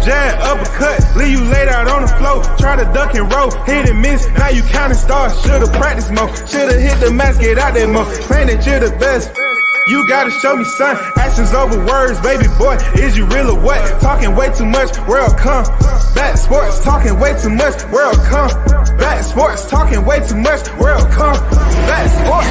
jab, uppercut, leave you laid out on the floor. Try to duck and roll, hit and miss, now you counting stars. Should've practiced more, should've hit the mask, get out there more. Man, that you're the best. You gotta show me, son. Actions over words, baby boy. Is you real or what? Talking way too much, world come. Back sports, talking way too much, world come. Back sports, talking way too much, world come. Back sports,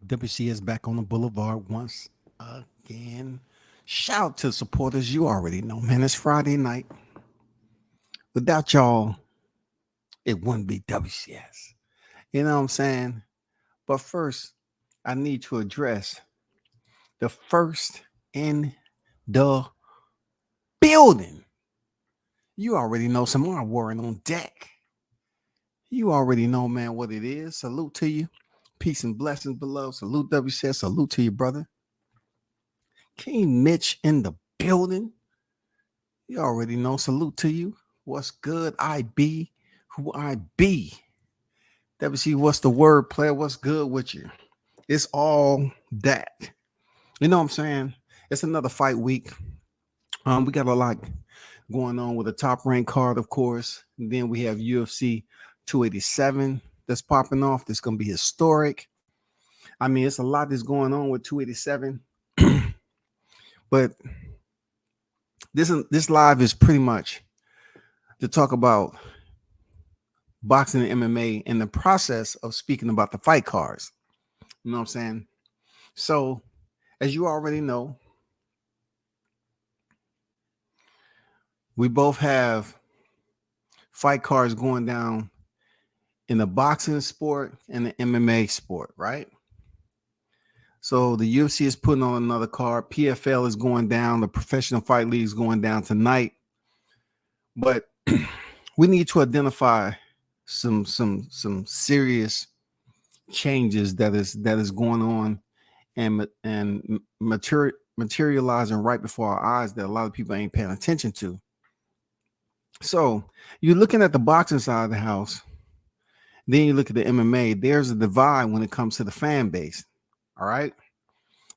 WCS back on the boulevard once again. Shout out to supporters. You already know, man. It's Friday night. Without y'all, it wouldn't be WCS. You know what I'm saying? But first, I need to address the first in the building. You already know Samara Warren on deck. You already know, man, what it is. Salute to you. Peace and blessings below. Salute WCS. Salute to you, brother. King Mitch in the building. You already know. Salute to you. What's good? I be who I be. WC, what's the word, player? What's good with you? It's all that. You know what I'm saying? It's another fight week. We got a lot going on with a top ranked card, of course. And then we have UFC 287 that's popping off. That's going to be historic. I mean, it's a lot that's going on with 287. But this live is pretty much to talk about boxing and MMA in the process of speaking about the fight cards. You know what I'm saying? So, as you already know, we both have fight cards going down in the boxing sport and the MMA sport, right? So the UFC is putting on another card. PFL is going down. The Professional Fight League is going down tonight. But we need to identify some serious changes that is going on and materializing right before our eyes that a lot of people ain't paying attention to. So you're looking at the boxing side of the house, then you look at the MMA. There's a divide when it comes to the fan base. All right.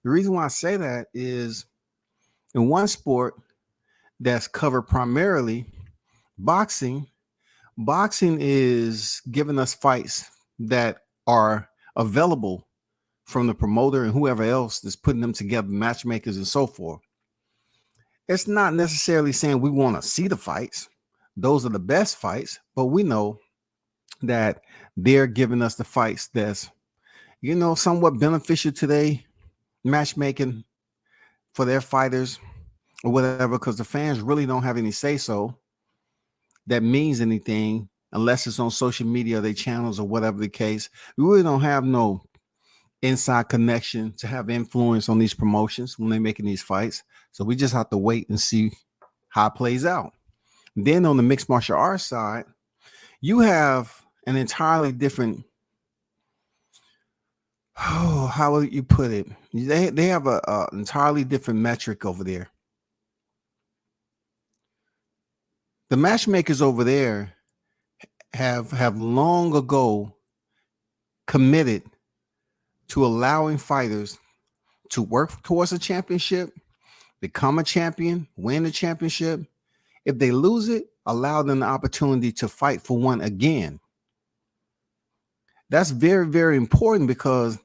The reason why I say that is in one sport that's covered primarily, boxing is giving us fights that are available from the promoter and whoever else that's putting them together, matchmakers and so forth. It's not necessarily saying we want to see the fights. Those are the best fights, but we know that they're giving us the fights that's, somewhat beneficial today, matchmaking for their fighters or whatever, because the fans really don't have any say-so that means anything unless it's on social media, their channels or whatever the case. We really don't have no inside connection to have influence on these promotions when they're making these fights. So we just have to wait and see how it plays out. Then on the mixed martial arts side, you have an entirely different Oh, how would you put it? They have a entirely different metric over there. The matchmakers over there have long ago committed to allowing fighters to work towards a championship, become a champion, win the championship. If they lose it, allow them the opportunity to fight for one again. That's very, very important because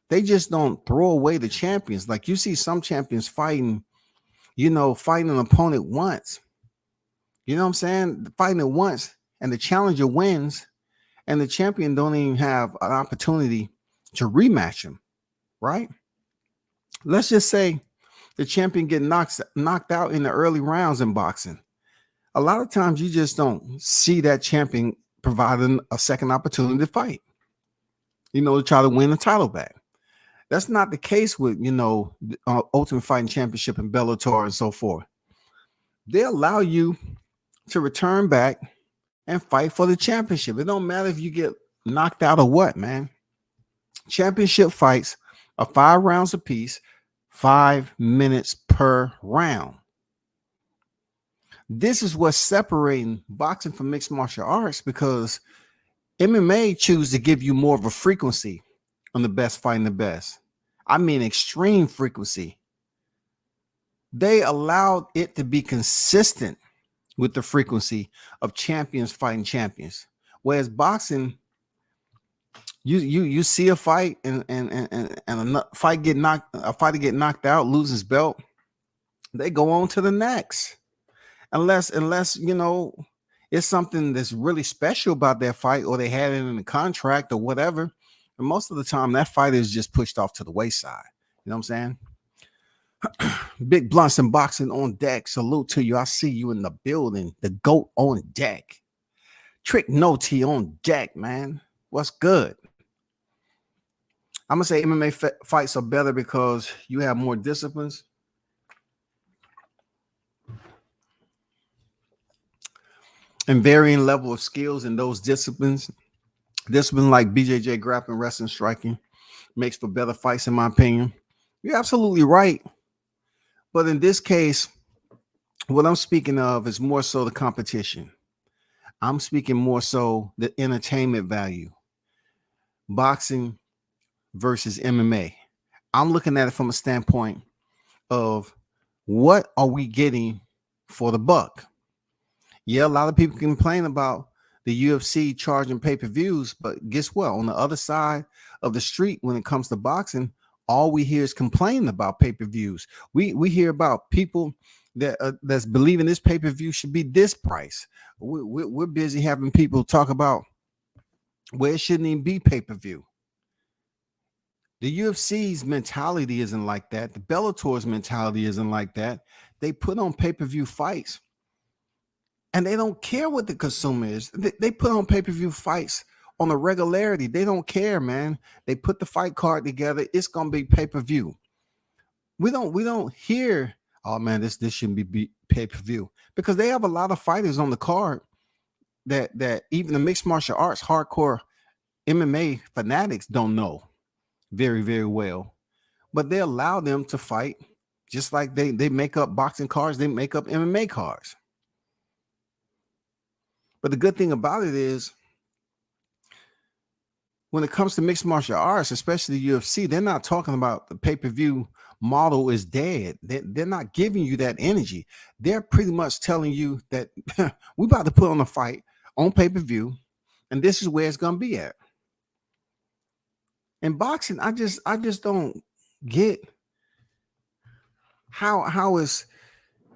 they just don't throw away the champions. Like you see some champions fighting, fighting an opponent once. You know what I'm saying? Fighting it once, and the challenger wins, and the champion don't even have an opportunity to rematch him, right? Let's just say the champion get knocked out in the early rounds in boxing. A lot of times you just don't see that champion providing a second opportunity to fight, to try to win the title back. That's not the case with, Ultimate Fighting Championship and Bellator and so forth. They allow you to return back and fight for the championship. It don't matter if you get knocked out or what, man. Championship fights are 5 rounds apiece, 5 minutes per round. This is what's separating boxing from mixed martial arts, because MMA chooses to give you more of a frequency on the best fighting the best. I mean, extreme frequency. They allowed it to be consistent with the frequency of champions fighting champions. Whereas boxing, you see a fight and a fighter get knocked out, lose his belt, they go on to the next. Unless it's something that's really special about that fight, or they had it in the contract or whatever. And most of the time that fight is just pushed off to the wayside. You know what I'm saying? Big Blunts and Boxing on deck. Salute to you. I see you in the building. The GOAT on deck. Trick No T on deck, man. What's good? I'm gonna say MMA fights are better because you have more disciplines. And varying level of skills in those disciplines. Discipline like BJJ, grappling, wrestling, striking makes for better fights, in my opinion. You're absolutely right. But in this case, what I'm speaking of is more so the competition. I'm speaking more so the entertainment value. Boxing versus MMA. I'm looking at it from a standpoint of what are we getting for the buck? Yeah, a lot of people complain about the UFC charging pay-per-views, but guess what? On the other side of the street, when it comes to boxing, all we hear is complaining about pay-per-views. We hear about people that's believing this pay-per-view should be this price. We're busy having people talk about where it shouldn't even be pay-per-view. The UFC's mentality isn't like that. The Bellator's mentality isn't like that. They put on pay-per-view fights, and they don't care what the consumer is. They put on pay-per-view fights on a regularity. They don't care, man. They put the fight card together. It's gonna be pay-per-view. We don't hear, oh man, this shouldn't be pay-per-view, because they have a lot of fighters on the card that even the mixed martial arts hardcore MMA fanatics don't know very, very well. But they allow them to fight just like they make up boxing cards, they make up MMA cards. But the good thing about it is, when it comes to mixed martial arts, especially the UFC, they're not talking about the pay-per-view model is dead. They're not giving you that energy. They're pretty much telling you that we're about to put on a fight on pay-per-view, and this is where it's gonna be at. In boxing, I just don't get how it's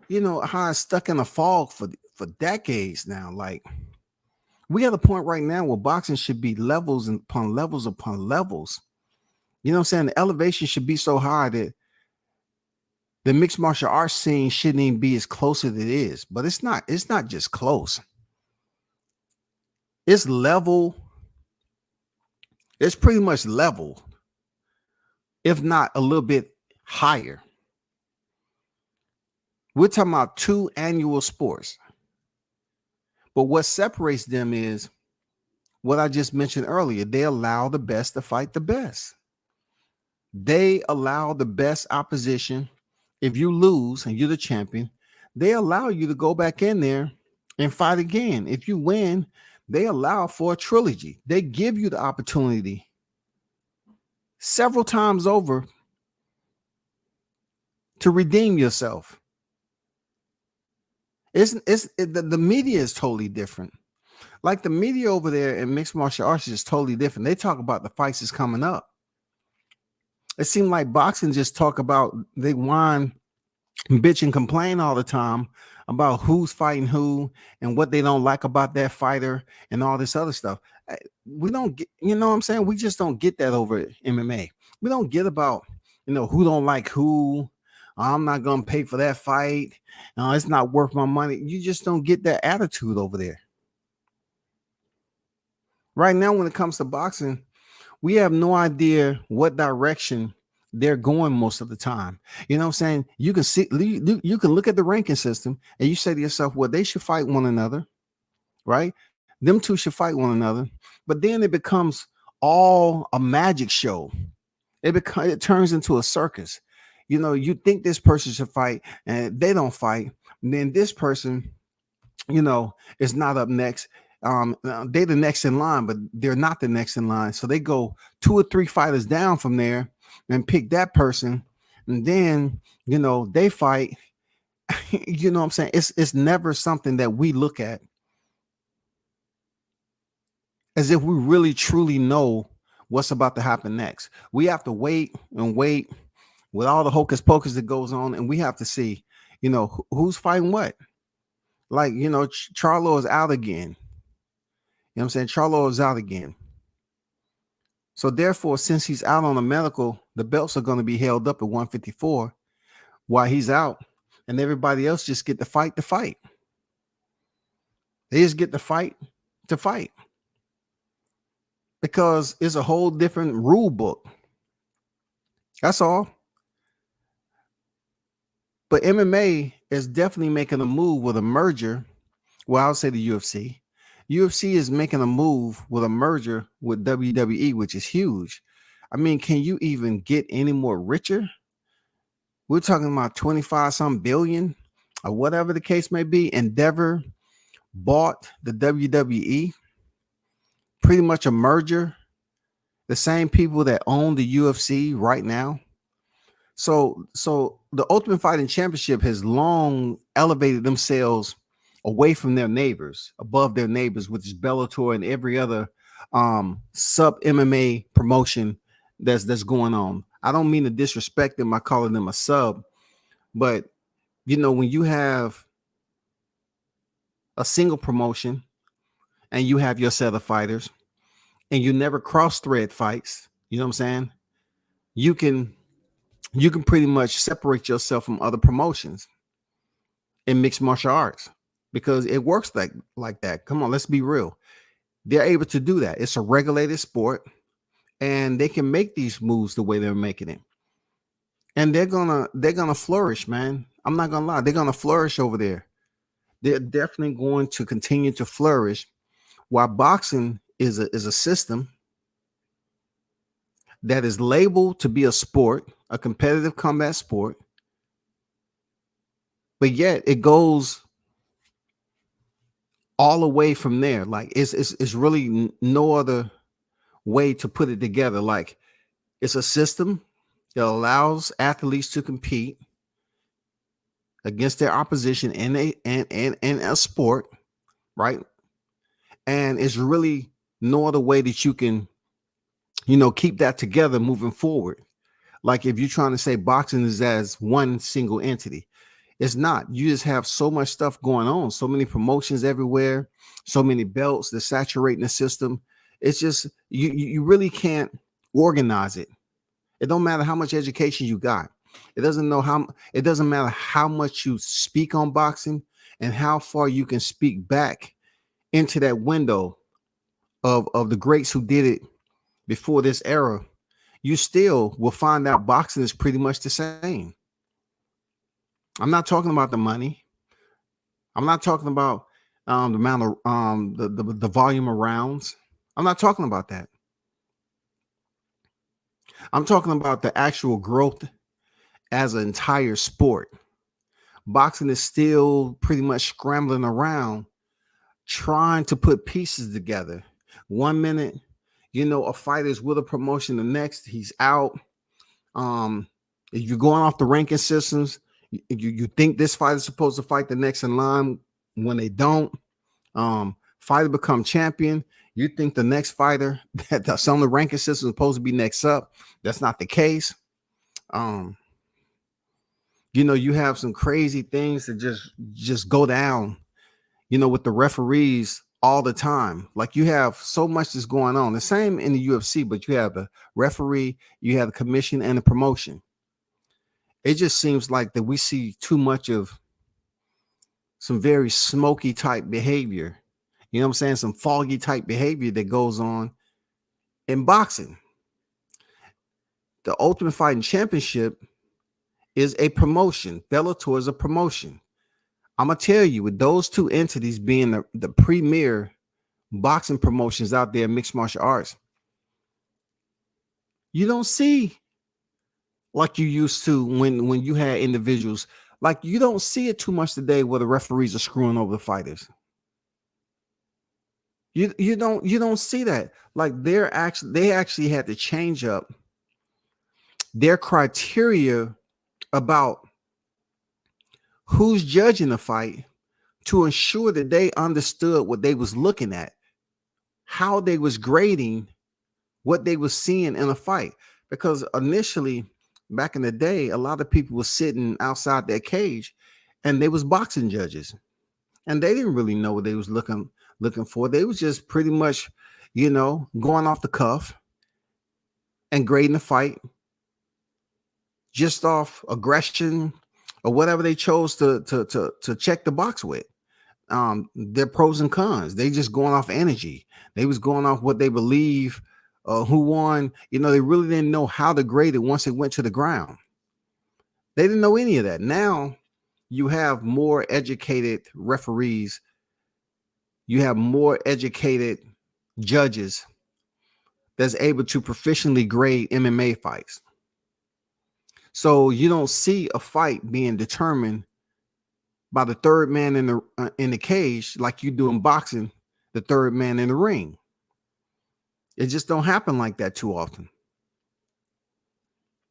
how it's stuck in a fog for decades now. Like, we at a point right now where boxing should be levels upon levels upon levels. You know what I'm saying? The elevation should be so high that the mixed martial arts scene shouldn't even be as close as it is. But it's not just close. It's level. It's pretty much level, if not a little bit higher. We're talking about 2 annual sports. But what separates them is what I just mentioned earlier. They allow the best to fight the best. They allow the best opposition. If you lose and you're the champion, they allow you to go back in there and fight again. If you win, they allow for a trilogy. They give you the opportunity several times over to redeem yourself. The media is totally different. Like the media over there in mixed martial arts is totally different. They talk about the fights that's coming up. It seemed like boxing just talk about they whine, bitch, and complain all the time about who's fighting who and what they don't like about that fighter and all this other stuff. We don't get, you know what I'm saying? We just don't get that over at MMA. We don't get about, who don't like who. I'm not gonna pay for that fight. It's not worth my money. You just don't get that attitude over there. Right now, when it comes to boxing, we have no idea what direction they're going most of the time. You know what I'm saying? You can see, you can look at the ranking system and you say to yourself, well, they should fight one another, right? Them two should fight one another. But then it becomes all a magic show. It turns into a circus. You think this person should fight and they don't fight. And then this person, is not up next. They're the next in line, but they're not the next in line. So they go 2 or 3 fighters down from there and pick that person, and then they fight. You know what I'm saying? It's never something that we look at as if we really truly know what's about to happen next. We have to wait and wait with all the hocus pocus that goes on, and we have to see, who's fighting what. Like, Charlo is out again. You know what I'm saying? Charlo is out again. So therefore, since he's out on a medical, the belts are going to be held up at 154 while he's out, and everybody else just get to fight to fight. They just get to fight because it's a whole different rule book. That's all. But MMA is definitely making a move with a merger. Well, I'll say the UFC. UFC is making a move with a merger with WWE, which is huge. I mean, can you even get any more richer? We're talking about 25 some billion or whatever the case may be. Endeavor bought the WWE, pretty much a merger. The same people that own the UFC right now. So the Ultimate Fighting Championship has long elevated themselves away from their neighbors, above their neighbors, which is Bellator and every other sub MMA promotion that's going on. I don't mean to disrespect them by calling them a sub, but when you have a single promotion and you have your set of fighters and you never cross thread fights, you know what I'm saying? You can pretty much separate yourself from other promotions in mixed martial arts because it works like that. Come on, let's be real. They're able to do that. It's a regulated sport and they can make these moves the way they're making it. And they're gonna flourish, man. I'm not gonna lie, they're gonna flourish over there. They're definitely going to continue to flourish while boxing is a system that is labeled to be a sport, a competitive combat sport, but yet it goes all the way from there. Like it's really no other way to put it together. Like it's a system that allows athletes to compete against their opposition in a sport, right? And it's really no other way that you can, keep that together moving forward. Like if you're trying to say boxing is as one single entity, it's not. You just have so much stuff going on, so many promotions everywhere, so many belts that saturating the system. It's just you really can't organize it. It don't matter how much education you got. It doesn't matter how much you speak on boxing and how far you can speak back into that window of the greats who did it before this era. You still will find out boxing is pretty much the same. I'm not talking about the money. I'm not talking about the amount of the volume of rounds. I'm not talking about that. I'm talking about the actual growth as an entire sport. Boxing is still pretty much scrambling around, trying to put pieces together. One minute, a fighter's with a promotion, the next he's out. Um, if you're going off the ranking systems, you think this fighter's supposed to fight the next in line when they don't. Fighter become champion. You think the next fighter that's on the ranking system is supposed to be next up. That's not the case. Um, you have some crazy things that just go down, with the referees all the time. Like you have so much that's going on. The same in the UFC, but you have the referee, you have the commission and the promotion. It just seems like that we see too much of some very smoky type behavior. You know what I'm saying? Some foggy type behavior that goes on in boxing. The Ultimate Fighting Championship is a promotion. Bellator is a promotion. I'm going to tell you, with those two entities being the premier boxing promotions out there in mixed martial arts, you don't see like you used to when you had individuals. Like you don't see it too much today where the referees are screwing over the fighters. You don't see that. Like they actually had to change up their criteria about who's judging the fight to ensure that they understood what they was looking at, how they was grading what they was seeing in a fight. Because initially, back in the day, a lot of people were sitting outside their cage and they was boxing judges. And they didn't really know what they was looking for. They was just pretty much, going off the cuff and grading the fight just off aggression or whatever they chose to check the box with. Their pros and cons. They just going off energy. They was going off what they believe, who won. They really didn't know how to grade it once it went to the ground. They didn't know any of that. Now you have more educated referees. You have more educated judges that's able to proficiently grade MMA fights. So you don't see a fight being determined by the third man in the cage like you do in boxing, the third man in the ring. It just don't happen like that too often.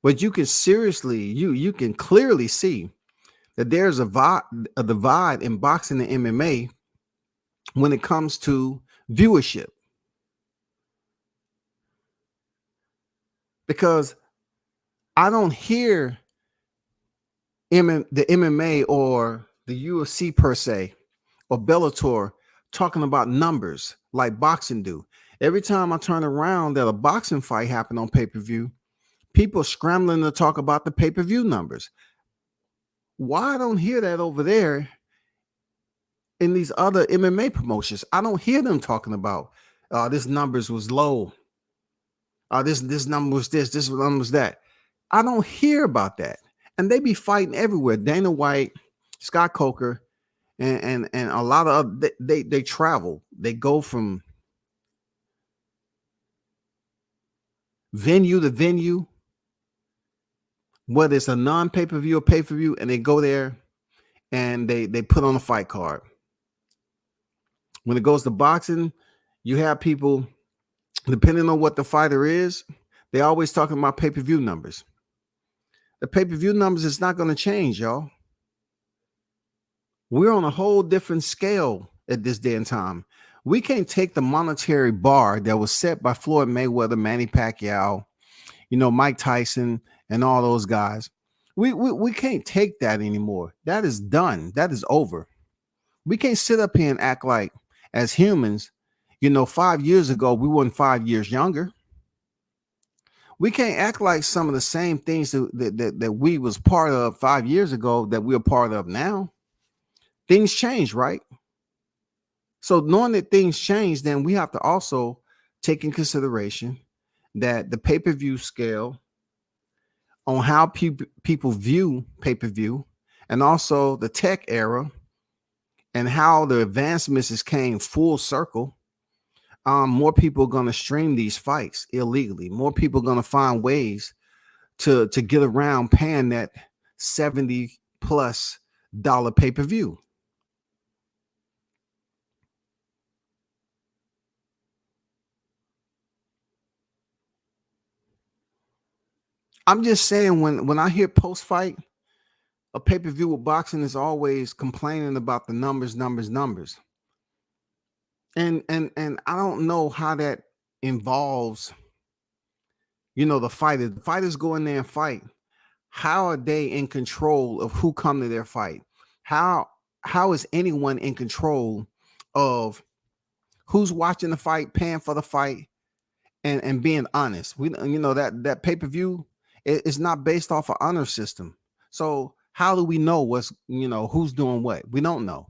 But you can you can clearly see that there's a divide in boxing and MMA when it comes to viewership. Because I don't hear the MMA or the UFC per se or Bellator talking about numbers like boxing do. Every time I turn around that a boxing fight happened on pay-per-view, people scrambling to talk about the pay-per-view numbers. Why I don't hear that over there in these other MMA promotions? I don't hear them talking about this numbers was low. This number was this number was that. I don't hear about that. And they be fighting everywhere. Dana White, Scott Coker, and a lot of other, they travel. They go from venue to venue, whether it's a non-pay-per-view or pay-per-view, and they go there and they put on a fight card. When it goes to boxing, you have people, depending on what the fighter is, they always talking about pay-per-view numbers. The pay-per-view numbers is not going to change, y'all. We're on a whole different scale at this day and time. We can't take the monetary bar that was set by Floyd Mayweather, Manny Pacquiao, Mike Tyson, and all those guys. We can't take that anymore. That is done. That is over. We can't sit up here and act like, as humans, 5 years ago, we weren't 5 years younger. We can't act like some of the same things that we was part of 5 years ago that we're part of now. Things change, right? So knowing that things change, then we have to also take in consideration that the pay-per-view scale on how people view pay-per-view, and also the tech era and how the advancements came full circle. more people are going to stream these fights illegally. More people are going to find ways to get around paying that 70 plus dollar pay-per-view. I'm just saying, when I hear post fight, a pay-per-view with boxing is always complaining about the numbers. And I don't know how that involves, the fighters. The fighters go in there and fight. How are they in control of who come to their fight? How is anyone in control of who's watching the fight, paying for the fight, and being honest? That pay-per-view is not based off an honor system. So how do we know who's doing what? We don't know.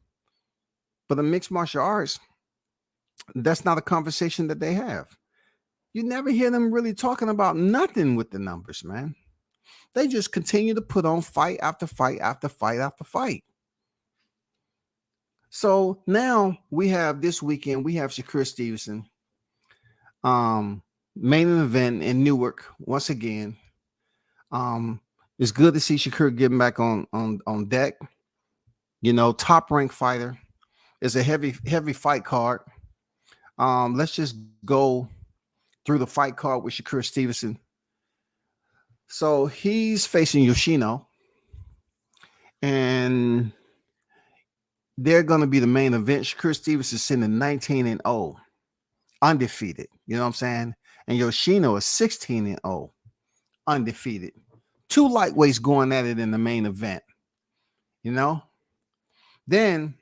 But in mixed martial arts, that's not a conversation that they have. You never hear them really talking about nothing with the numbers, man. They just continue to put on fight after fight after fight after fight. So now we have this weekend, we have Shakur Stevenson, main event in Newark once again. It's good to see Shakur getting back on deck. Top ranked fighter. It's a heavy fight card. Let's just go through the fight card with Shakur Stevenson. So he's facing Yoshino, and they're going to be the main event. Shakur Stevenson is sitting at 19-0, undefeated. You know what I'm saying? And Yoshino is 16-0, undefeated. Two lightweights going at it in the main event. Then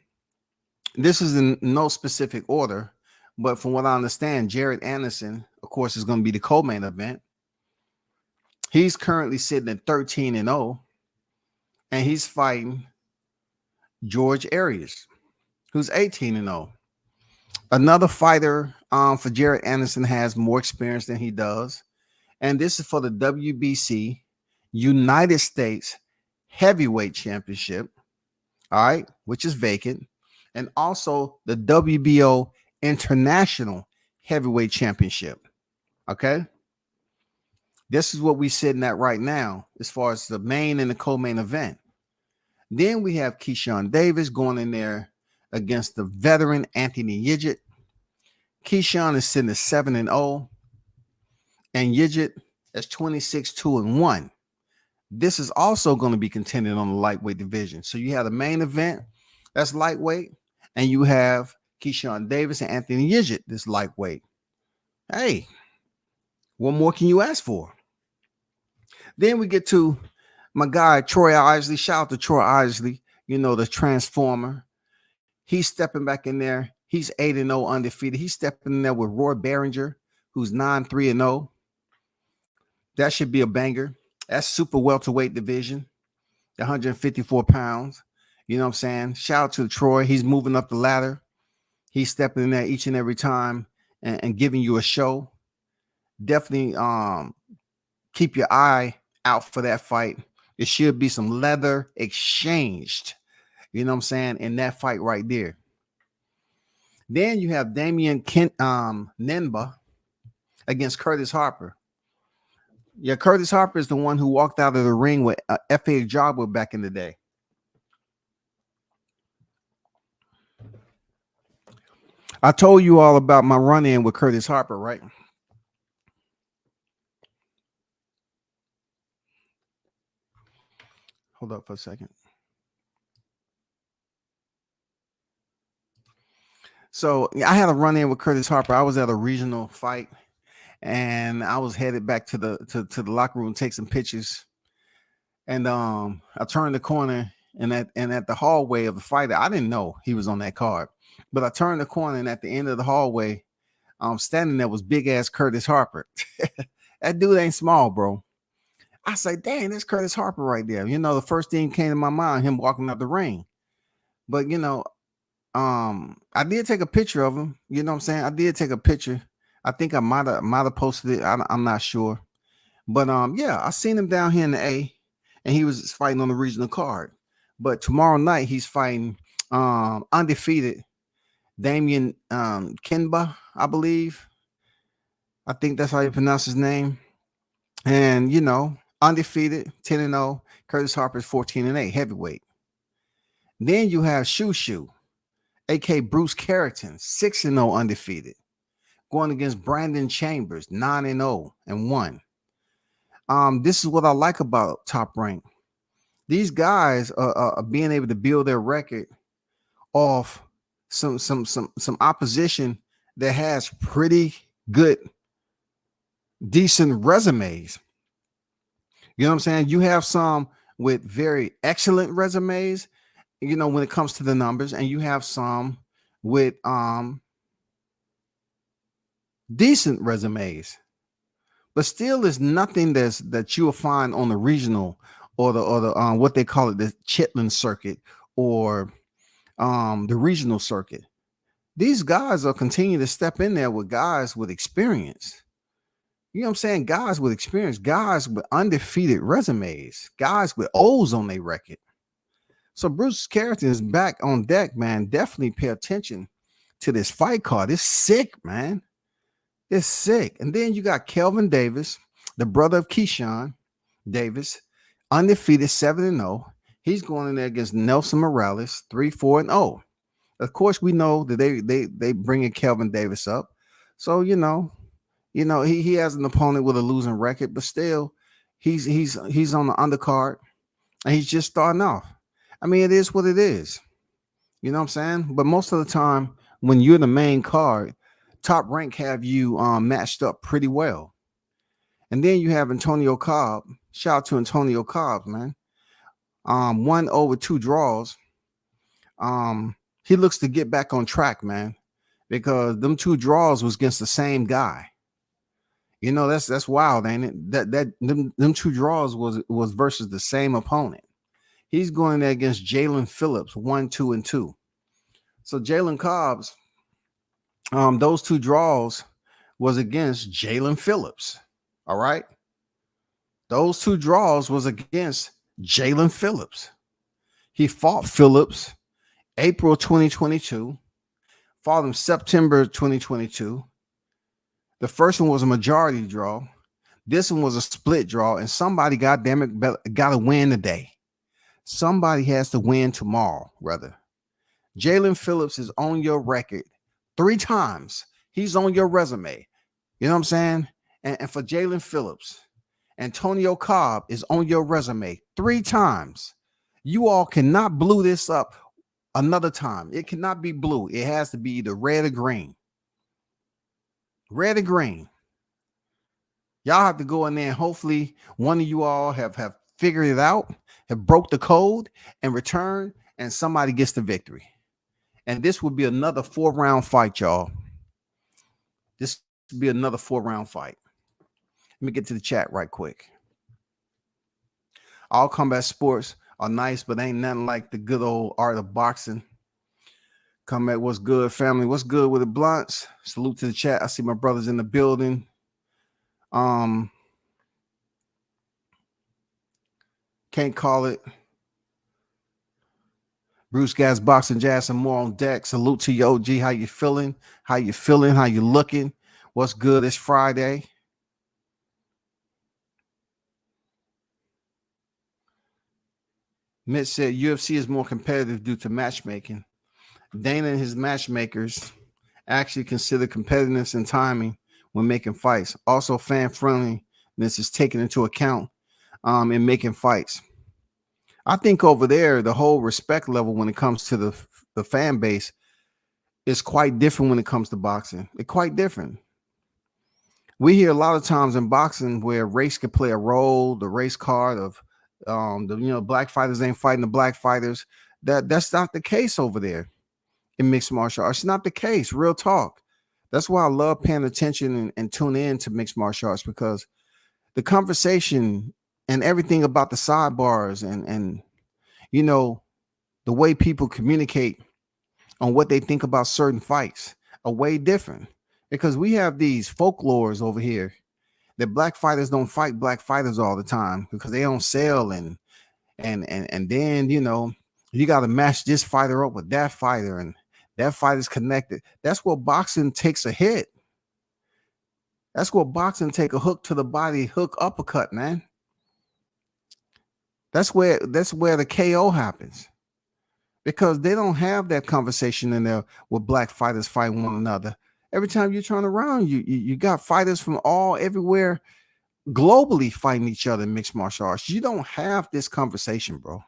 this is in no specific order, but from what I understand, Jared Anderson, of course, is going to be the co-main event. He's currently sitting at 13-0, and he's fighting George Arias, who's 18-0. Another fighter for Jared Anderson has more experience than he does, and this is for the WBC United States Heavyweight Championship, all right, which is vacant, and also the WBO International Heavyweight Championship. Okay. This is what we're sitting at right now as far as the main and the co-main event. Then we have Keyshawn Davis going in there against the veteran Anthony Yigit. Keyshawn is sitting at 7-0, and Yigit is 26-2-1. This is also going to be contending on the lightweight division. So you have the main event that's lightweight, and you have Keyshawn Davis and Anthony Yigit, this lightweight. Hey, what more can you ask for? Then we get to my guy, Troy Isley. Shout out to Troy Isley, the Transformer. He's stepping back in there. He's 8-0 undefeated. He's stepping in there with Roy Behringer, who's 9-3-0. That should be a banger. That's super welterweight division, 154 pounds. You know what I'm saying? Shout out to Troy. He's moving up the ladder. He's stepping in there each and every time and giving you a show. Definitely keep your eye out for that fight. It should be some leather exchanged, you know what I'm saying, in that fight right there. Then you have Damian Nenba against Curtis Harper. Yeah, Curtis Harper is the one who walked out of the ring with F.A. Jobber back in the day. I told you all about my run-in with Curtis Harper, right? Hold up for a second. So I had a run-in with Curtis Harper. I was at a regional fight, and I was headed back to the locker room to take some pictures. And I turned the corner, and at the hallway of the fighter, I didn't know he was on that card. But I turned the corner, and at the end of the hallway, standing there was big ass Curtis Harper. That dude ain't small, bro. I say, dang, that's Curtis Harper right there. The first thing came to my mind, him walking up the ring. But I did take a picture of him. You know what I'm saying? I did take a picture. I think I might have posted it. I'm not sure. But yeah, I seen him down here in the A, and he was fighting on the regional card. But tomorrow night he's fighting undefeated Damian Kinba, I believe. I think that's how you pronounce his name. And undefeated, 10-0. Curtis Harper's 14-8, heavyweight. Then you have Shoo Shoo, aka Bruce Carrington, 6-0 undefeated, going against Brandon Chambers, 9-0 and 1. This is what I like about Top Rank. These guys are being able to build their record off some opposition that has pretty good, decent resumes. You know what I'm saying? You have some with very excellent resumes, when it comes to the numbers, and you have some with decent resumes. But still is nothing that you will find on the regional or the what they call it, the Chitlin circuit, or the regional circuit. These guys are continuing to step in there with guys with experience. You know what I'm saying? Guys with experience, guys with undefeated resumes, guys with O's on their record. So Bruce Carrington is back on deck, man. Definitely pay attention to this fight card. It's sick, man. It's sick. And then you got Kelvin Davis, the brother of Keyshawn Davis, undefeated, 7-0. He's going in there against Nelson Morales, 3-4-0. Of course, we know that they bringing Kelvin Davis up. So, he has an opponent with a losing record, but still he's on the undercard and he's just starting off. I mean, it is what it is. You know what I'm saying? But most of the time, when you're the main card, Top Rank have you matched up pretty well. And then you have Antonio Cobb. Shout out to Antonio Cobb, man. 1 with 2 draws. He looks to get back on track, man, because them 2 draws was against the same guy. That's wild, ain't it? Them 2 draws was versus the same opponent. He's going there against Jalen Phillips, 1, 2, and 2. So Jalen Cobb's, those 2 draws was against Jalen Phillips. All right. Those 2 draws was against Jalen Phillips. He fought Phillips April 2022, fought him September 2022. The first one was a majority draw. This one was a split draw, and somebody, goddamn it, got to win today. Somebody has to win tomorrow, rather. Jalen Phillips is on your record 3 times. He's on your resume. You know what I'm saying? And for Jalen Phillips, Antonio Cobb is on your resume 3 times. You all cannot blue this up another time. It cannot be blue. It has to be either red or green. Red or green. Y'all have to go in there and hopefully one of you all have figured it out, have broke the code and returned, and somebody gets the victory. And this would be another 4-round fight, y'all. This would be another 4-round fight. Let me get to the chat right quick. All combat sports are nice, but ain't nothing like the good old art of boxing. Combat, what's good, family? What's good with the blunts? Salute to the chat. I see my brothers in the building. Can't call it. Bruce Gas Boxing Jazz and more on deck. Salute to you, OG. How you feeling? How you feeling? How you looking? What's good? It's Friday. Mitch said UFC is more competitive due to matchmaking. Dana and his matchmakers actually consider competitiveness and timing when making fights. Also, fan friendliness is taken into account in making fights. I think over there, the whole respect level when it comes to the fan base is quite different when it comes to boxing. It's quite different. We hear a lot of times in boxing where race could play a role, the race card of black fighters ain't fighting the black fighters. That's not the case over there in mixed martial arts. It's not the case. Real talk. That's why I love paying attention and tune in to mixed martial arts, because the conversation and everything about the sidebars and the way people communicate on what they think about certain fights are way different, because we have these folklores over here that black fighters don't fight black fighters all the time because they don't sell, and then you got to match this fighter up with that fighter, and That fight is connected. That's what boxing takes a hit. That's what boxing take a hook to the body, hook uppercut, man. That's where the KO happens. Because they don't have that conversation in there with black fighters fighting one another. Every time you turn around, you got fighters from all everywhere globally fighting each other in mixed martial arts. You don't have this conversation, bro.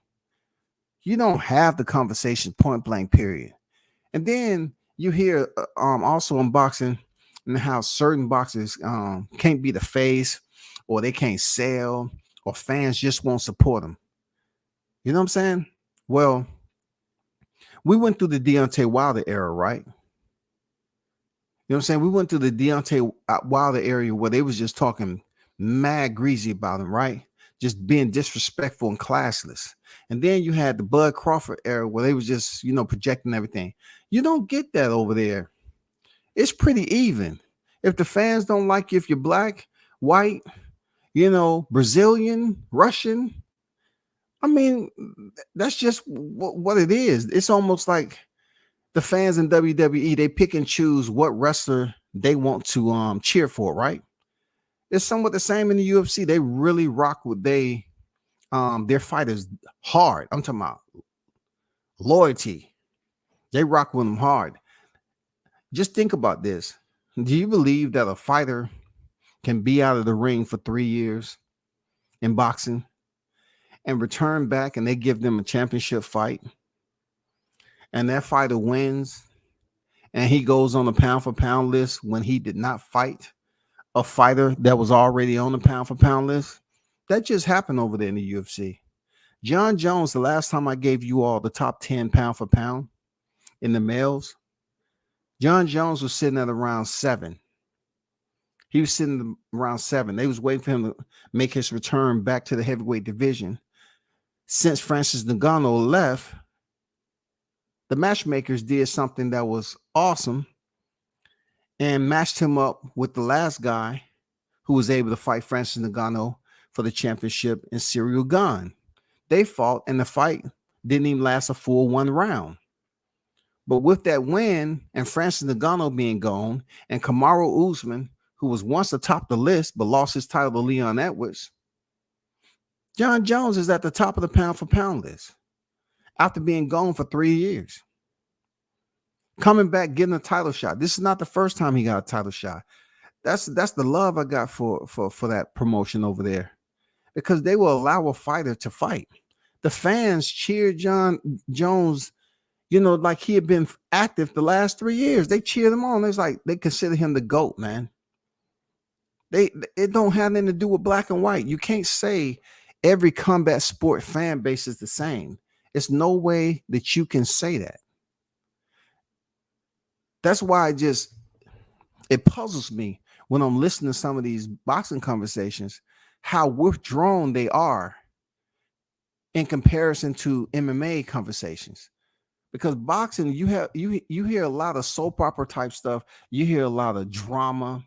You don't have the conversation point blank, period. And then you hear also in boxing and how certain boxers can't be the face, or they can't sell, or fans just won't support them. You know what I'm saying? Well, we went through the Deontay Wilder era, right? You know what I'm saying? We went through the Deontay Wilder area where they was just talking mad greasy about him, right? Just being disrespectful and classless. And then you had the Bud Crawford era where they was just, projecting everything. You don't get that over there. It's pretty even. If the fans don't like you, if you're black, white, Brazilian, Russian, I mean, that's just what it is. It's almost like the fans in WWE, they pick and choose what wrestler they want to cheer for, right? It's somewhat the same in the UFC. They really rock with their fighters hard. I'm talking about loyalty. They rock with them hard. Just think about this. Do you believe that a fighter can be out of the ring for 3 years in boxing and return back and they give them a championship fight and that fighter wins and he goes on the pound for pound list when he did not fight a fighter that was already on the pound for pound list? That just happened over there in the UFC. John Jones, the last time I gave you all the top 10 pound for pound in the males, John Jones was sitting at around 7. He was sitting around 7. They was waiting for him to make his return back to the heavyweight division. Since Francis Ngannou left, the matchmakers did something that was awesome and matched him up with the last guy who was able to fight Francis Ngannou for the championship in Cyril Gane. They fought, and the fight didn't even last a full 1 round. But with that win and Francis Ngannou being gone and Kamaru Usman, who was once atop the list but lost his title to Leon Edwards, John Jones is at the top of the pound for pound list after being gone for 3 years. Coming back, getting a title shot. This is not the first time he got a title shot. That's the love I got for that promotion over there, because they will allow a fighter to fight. The fans cheered John Jones, like he had been active the last 3 years. They cheered him on. It's like they consider him the GOAT, man. It don't have anything to do with black and white. You can't say every combat sport fan base is the same. It's no way that you can say that. That's why it puzzles me when I'm listening to some of these boxing conversations, how withdrawn they are in comparison to MMA conversations. Because boxing, you hear a lot of soap opera type stuff. You hear a lot of drama.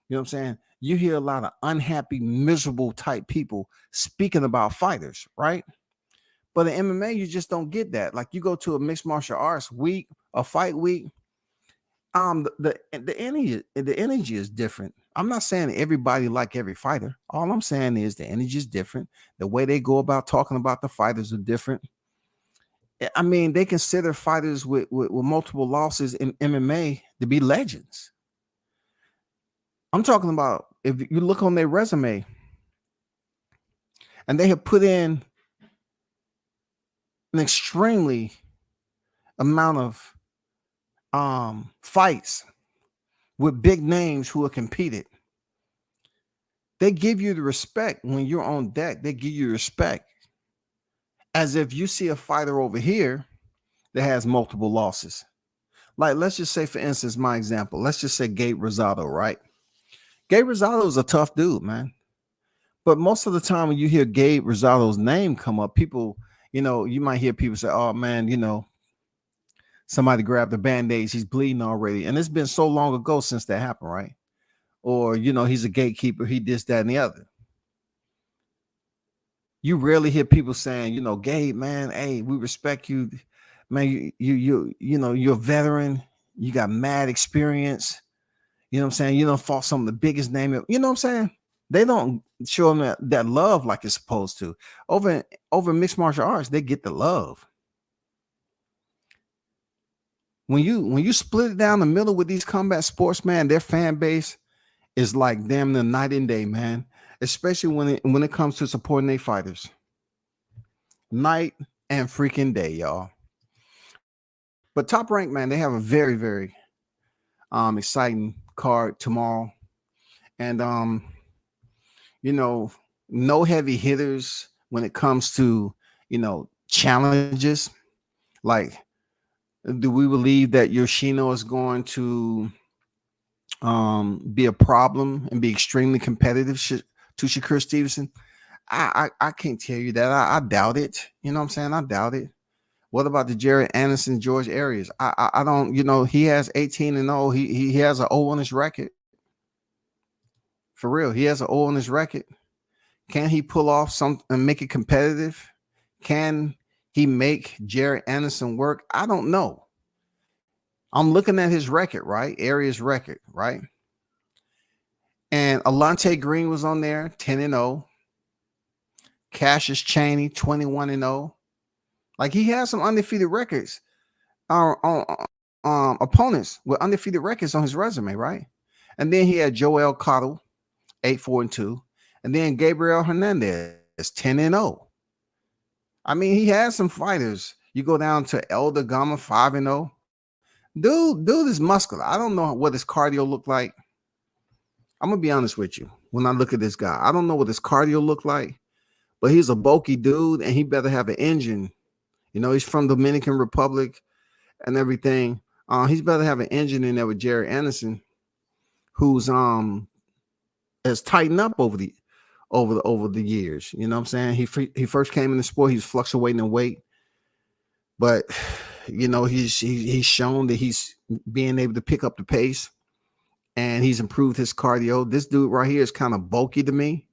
You know what I'm saying? You hear a lot of unhappy, miserable type people speaking about fighters, right? But in MMA, you just don't get that. Like you go to a mixed martial arts week, a fight week, the energy is different. I'm not saying everybody like every fighter. All I'm saying is the energy is different. The way they go about talking about the fighters are different. I mean, they consider fighters with multiple losses in MMA to be legends. I'm talking about if you look on their resume and they have put in an extremely amount of fights with big names who have competed. They give you the respect when you're on deck. They give you respect as if you see a fighter over here that has multiple losses. Like, let's just say, for instance, my example, let's just say Gabe Rosado, right? Gabe Rosado is a tough dude, man. But most of the time when you hear Gabe Rosado's name come up, people, you might hear people say, oh, man, somebody grabbed the Band-Aids, he's bleeding already. And it's been so long ago since that happened, right? Or, he's a gatekeeper, he this, that, and the other. You rarely hear people saying, Gabe, man, hey, we respect you, man, you're a veteran. You got mad experience. You know what I'm saying? You don't fought some of the biggest name. You know what I'm saying? They don't show them that love like it's supposed to. Over mixed martial arts, they get the love. When you split it down the middle with these combat sports, man, their fan base is like damn the night and day, man. Especially when it comes to supporting their fighters, night and freaking day, y'all. But Top Rank, man, they have a very very exciting card tomorrow, and you know, no heavy hitters when it comes to challenges. Like, do we believe that Yoshino is going to be a problem and be extremely competitive to Shakur Stevenson? I can't tell you that. I doubt it. You know what I'm saying? I doubt it. What about the Jared Anderson, George Arias? I don't. He has 18-0. He has an O on his record. For real, he has an O on his record. Can he pull off some and make it competitive? Can he make Jared Anderson work? I don't know. I'm looking at his record, right? Arias' record, right? And Alante Green was on there, 10-0. Cassius Chaney, 21-0. Like, he has some undefeated records on opponents with undefeated records on his resume, right? And then he had Joel Cottle, 8-4-2, and then Gabriel Hernandez, 10-0. I mean, he has some fighters. You go down to Elder Gama, 5-0. Dude is muscular. I don't know what his cardio looked like. I'm gonna be honest with you. When I look at this guy, I don't know what his cardio looked like, but he's a bulky dude, and he better have an engine. He's from Dominican Republic and everything. He's better have an engine in there with Jared Anderson, who's has tightened up over the years. You know what I'm saying? He first came in the sport, he was fluctuating in weight, but he's shown that he's being able to pick up the pace, and he's improved his cardio. This dude right here is kind of bulky to me.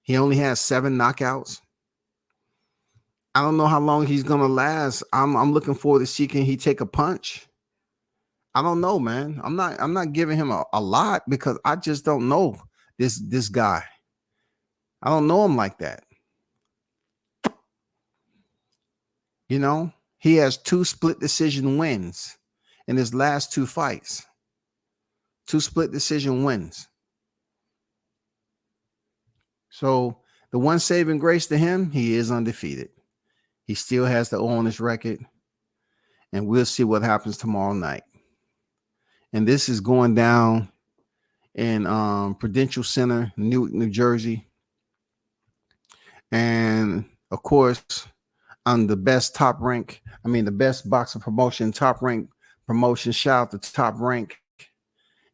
He only has 7 knockouts. I don't know how long he's gonna last. I'm looking forward to see, can he take a punch. I don't know, man. I'm not giving him a lot because I just don't know this guy. I don't know him like that. He has 2 split decision wins in his last 2 fights. 2 split decision wins. So the one saving grace to him, he is undefeated. He still has the O on his record, and we'll see what happens tomorrow night. And this is going down in Prudential Center, Newark, New Jersey. And of course, on the best boxing promotion, Top Rank promotion. Shout out to Top Rank.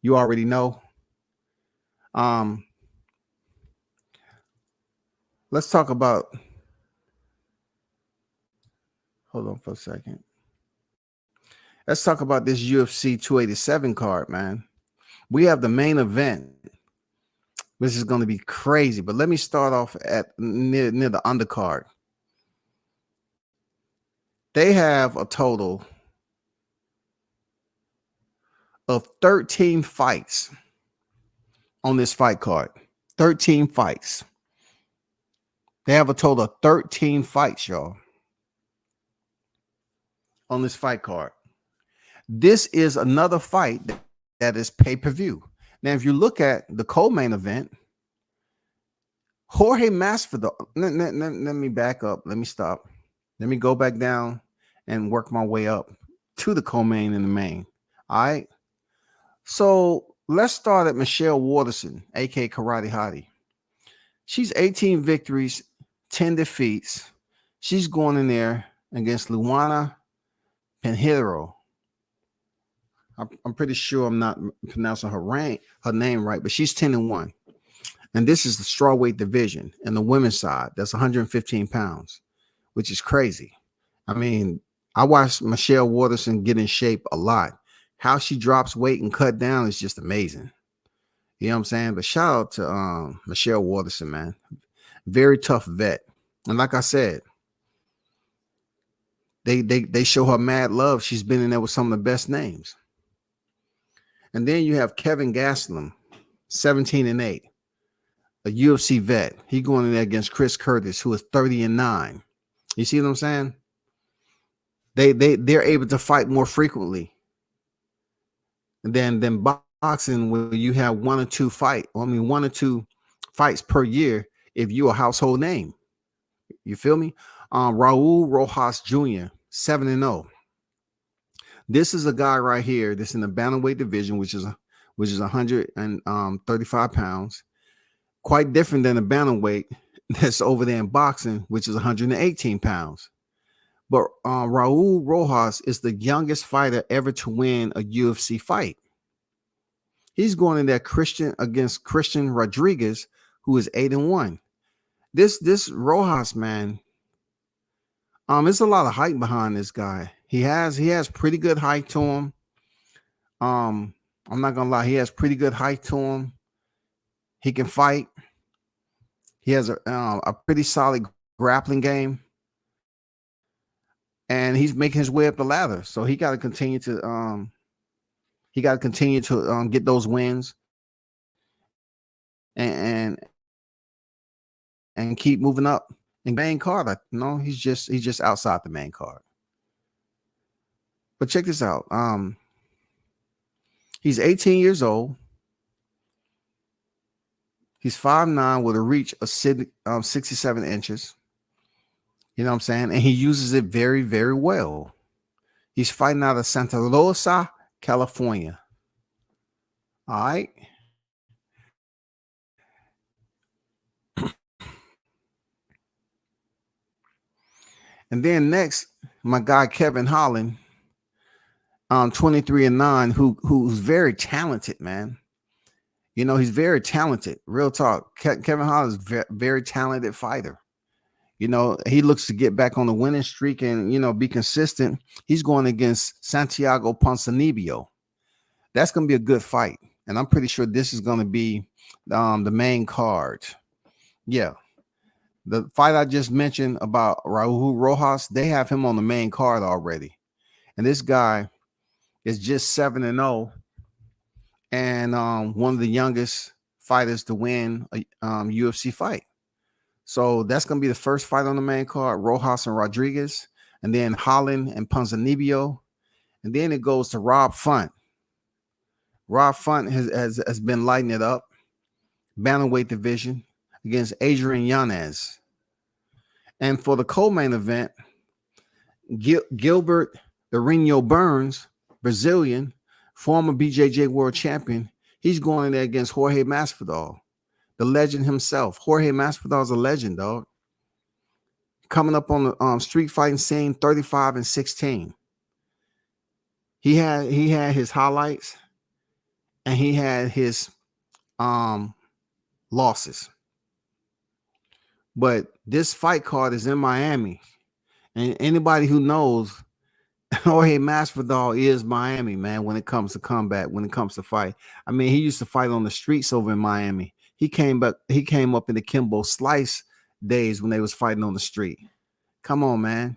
You already know. Let's talk about. Hold on for a second. Let's talk about this UFC 287 card, man. We have the main event. This is going to be crazy, but let me start off at near the undercard. They have a total of 13 fights on this fight card. 13 fights. They have a total of 13 fights, y'all, on this fight card. This is another fight that is pay-per-view. Now, if you look at the co-main event, Jorge Masvidal. Let me back up. Let me stop. Let me go back down and work my way up to the co-main and the main. All right. So let's start at Michelle Waterson, aka Karate Hottie. She's 18 victories, 10 defeats. She's going in there against Luana Pinheiro. I'm pretty sure I'm not pronouncing her name right, but she's 10-1. And this is the strawweight division and the women's side. That's 115 pounds, which is crazy. I mean, I watched Michelle Waterson get in shape a lot. How she drops weight and cut down is just amazing. You know what I'm saying? But shout out to Michelle Waterson, man. Very tough vet. And like I said, They show her mad love. She's been in there with some of the best names. And then you have Kevin Gastelum, 17-8, a UFC vet. He going in there against Chris Curtis, who is 30-9. You see what I'm saying? They're able to fight more frequently than boxing, where you have one or two fights per year if you're a household name. You feel me? Raul Rojas Jr., 7-0. This is a guy right here that's in the bantamweight division, which is 135 pounds. Quite different than the bantamweight that's over there in boxing, which is 118 pounds. But Raul Rojas is the youngest fighter ever to win a UFC fight. He's going in there against Christian Rodriguez, who is 8-1. This Rojas, man, there's a lot of hype behind this guy. He has pretty good height to him. I'm not gonna lie, he has pretty good height to him. He can fight. He has a pretty solid grappling game, and he's making his way up the ladder. So he got to continue to get those wins and keep moving up. And main card, no, he's just outside the main card. But check this out. He's 18 years old. He's 5'9" with a reach of 67 inches. You know what I'm saying? And he uses it very, very well. He's fighting out of Santa Rosa, California. All right. And then next, my guy Kevin Holland, 23-9, who's very talented, man. You know, he's very talented. Real talk. Kevin Holland is a very talented fighter. You know, he looks to get back on the winning streak and, you know, be consistent. He's going against Santiago Ponzinibbio. That's going to be a good fight. And I'm pretty sure this is going to be the main card. Yeah. The fight I just mentioned about Raul Rojas, they have him on the main card already. And this guy is just 7-0 and one of the youngest fighters to win a UFC fight. So that's going to be the first fight on the main card, Rojas and Rodriguez, and then Holland and Ponzinibbio. And then it goes to Rob Font. Rob Font has been lighting it up, bantamweight division, against Adrian Yanez. And for the co-main event, Gilbert Durinho Burns, Brazilian, former BJJ world champion, he's going in there against Jorge Masvidal, the legend himself. Jorge Masvidal is a legend, dog. Coming up on the street fighting scene, 35-16. He had his highlights and he had his losses. But this fight card is in Miami. And anybody who knows, Jorge Masvidal is Miami, man, when it comes to combat, when it comes to fight. I mean, he used to fight on the streets over in Miami. He came up in the Kimbo Slice days when they was fighting on the street. Come on, man.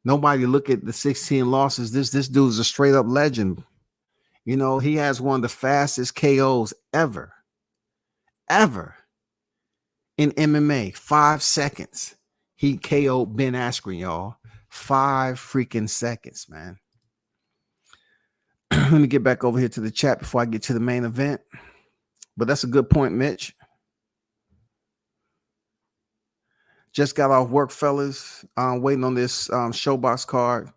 Nobody look at the 16 losses. This dude's a straight up legend. You know, he has one of the fastest KOs ever in MMA. 5 seconds. He KO'd Ben Askren, y'all. 5 freaking seconds, man. Let me get back over here to the chat before I get to the main event. But that's a good point, Mitch. Just got off work, fellas. Waiting on this Showbox card.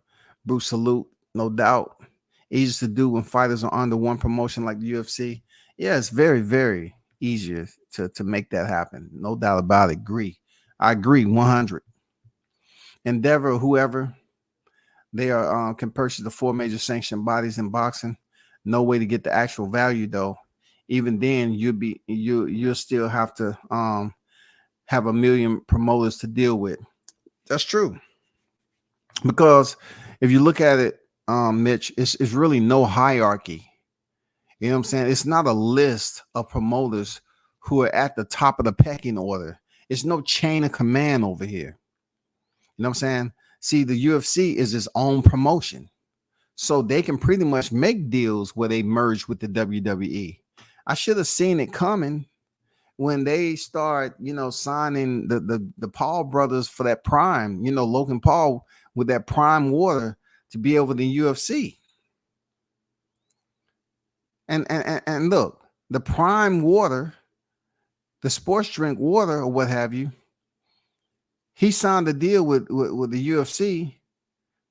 Bruce salute, no doubt. Easy to do when fighters are under one promotion like the UFC. Yeah, it's very, very easier to make that happen. No doubt about it. I agree 100. Endeavor, whoever, they are can purchase the 4 major sanctioned bodies in boxing. No way to get the actual value though. Even then, you'll still have to have a million promoters to deal with. That's true. Because if you look at it, Mitch, it's really no hierarchy. You know what I'm saying? It's not a list of promoters who are at the top of the pecking order. It's no chain of command over here. You know what I'm saying? See, the UFC is its own promotion. So they can pretty much make deals where they merge with the WWE. I should have seen it coming when they start, signing the Paul brothers for that Prime, Logan Paul with that Prime water to be over the UFC. And look, the Prime water, the sports drink water or what have you, he signed a deal with the UFC,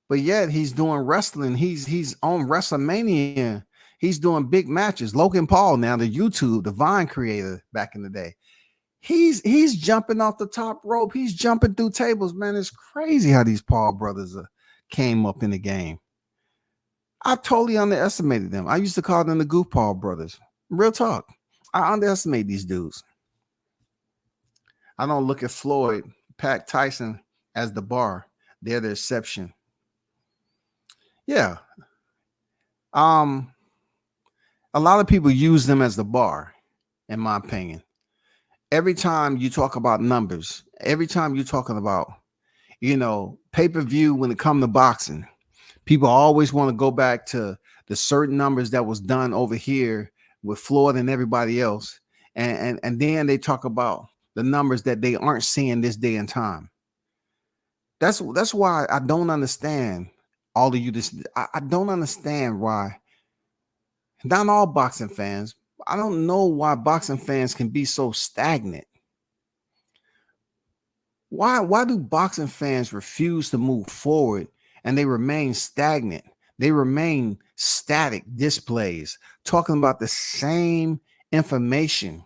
but yet he's doing wrestling. He's on WrestleMania. He's doing big matches. Logan Paul now, the Vine creator back in the day. He's jumping off the top rope. He's jumping through tables, man. It's crazy how these Paul brothers came up in the game. I totally underestimated them. I used to call them the Goofball brothers. Real talk. I underestimate these dudes. I don't look at Floyd, Pat Tyson as the bar. They're the exception. Yeah. A lot of people use them as the bar, in my opinion. Every time you talk about numbers, every time you're talking about, pay-per-view when it comes to boxing, people always want to go back to the certain numbers that was done over here with Floyd and everybody else. And then they talk about the numbers that they aren't seeing this day and time. That's why I don't understand all of you. I don't understand why. Not all boxing fans. I don't know why boxing fans can be so stagnant. Why do boxing fans refuse to move forward and they remain stagnant? They remain static displays, talking about the same information.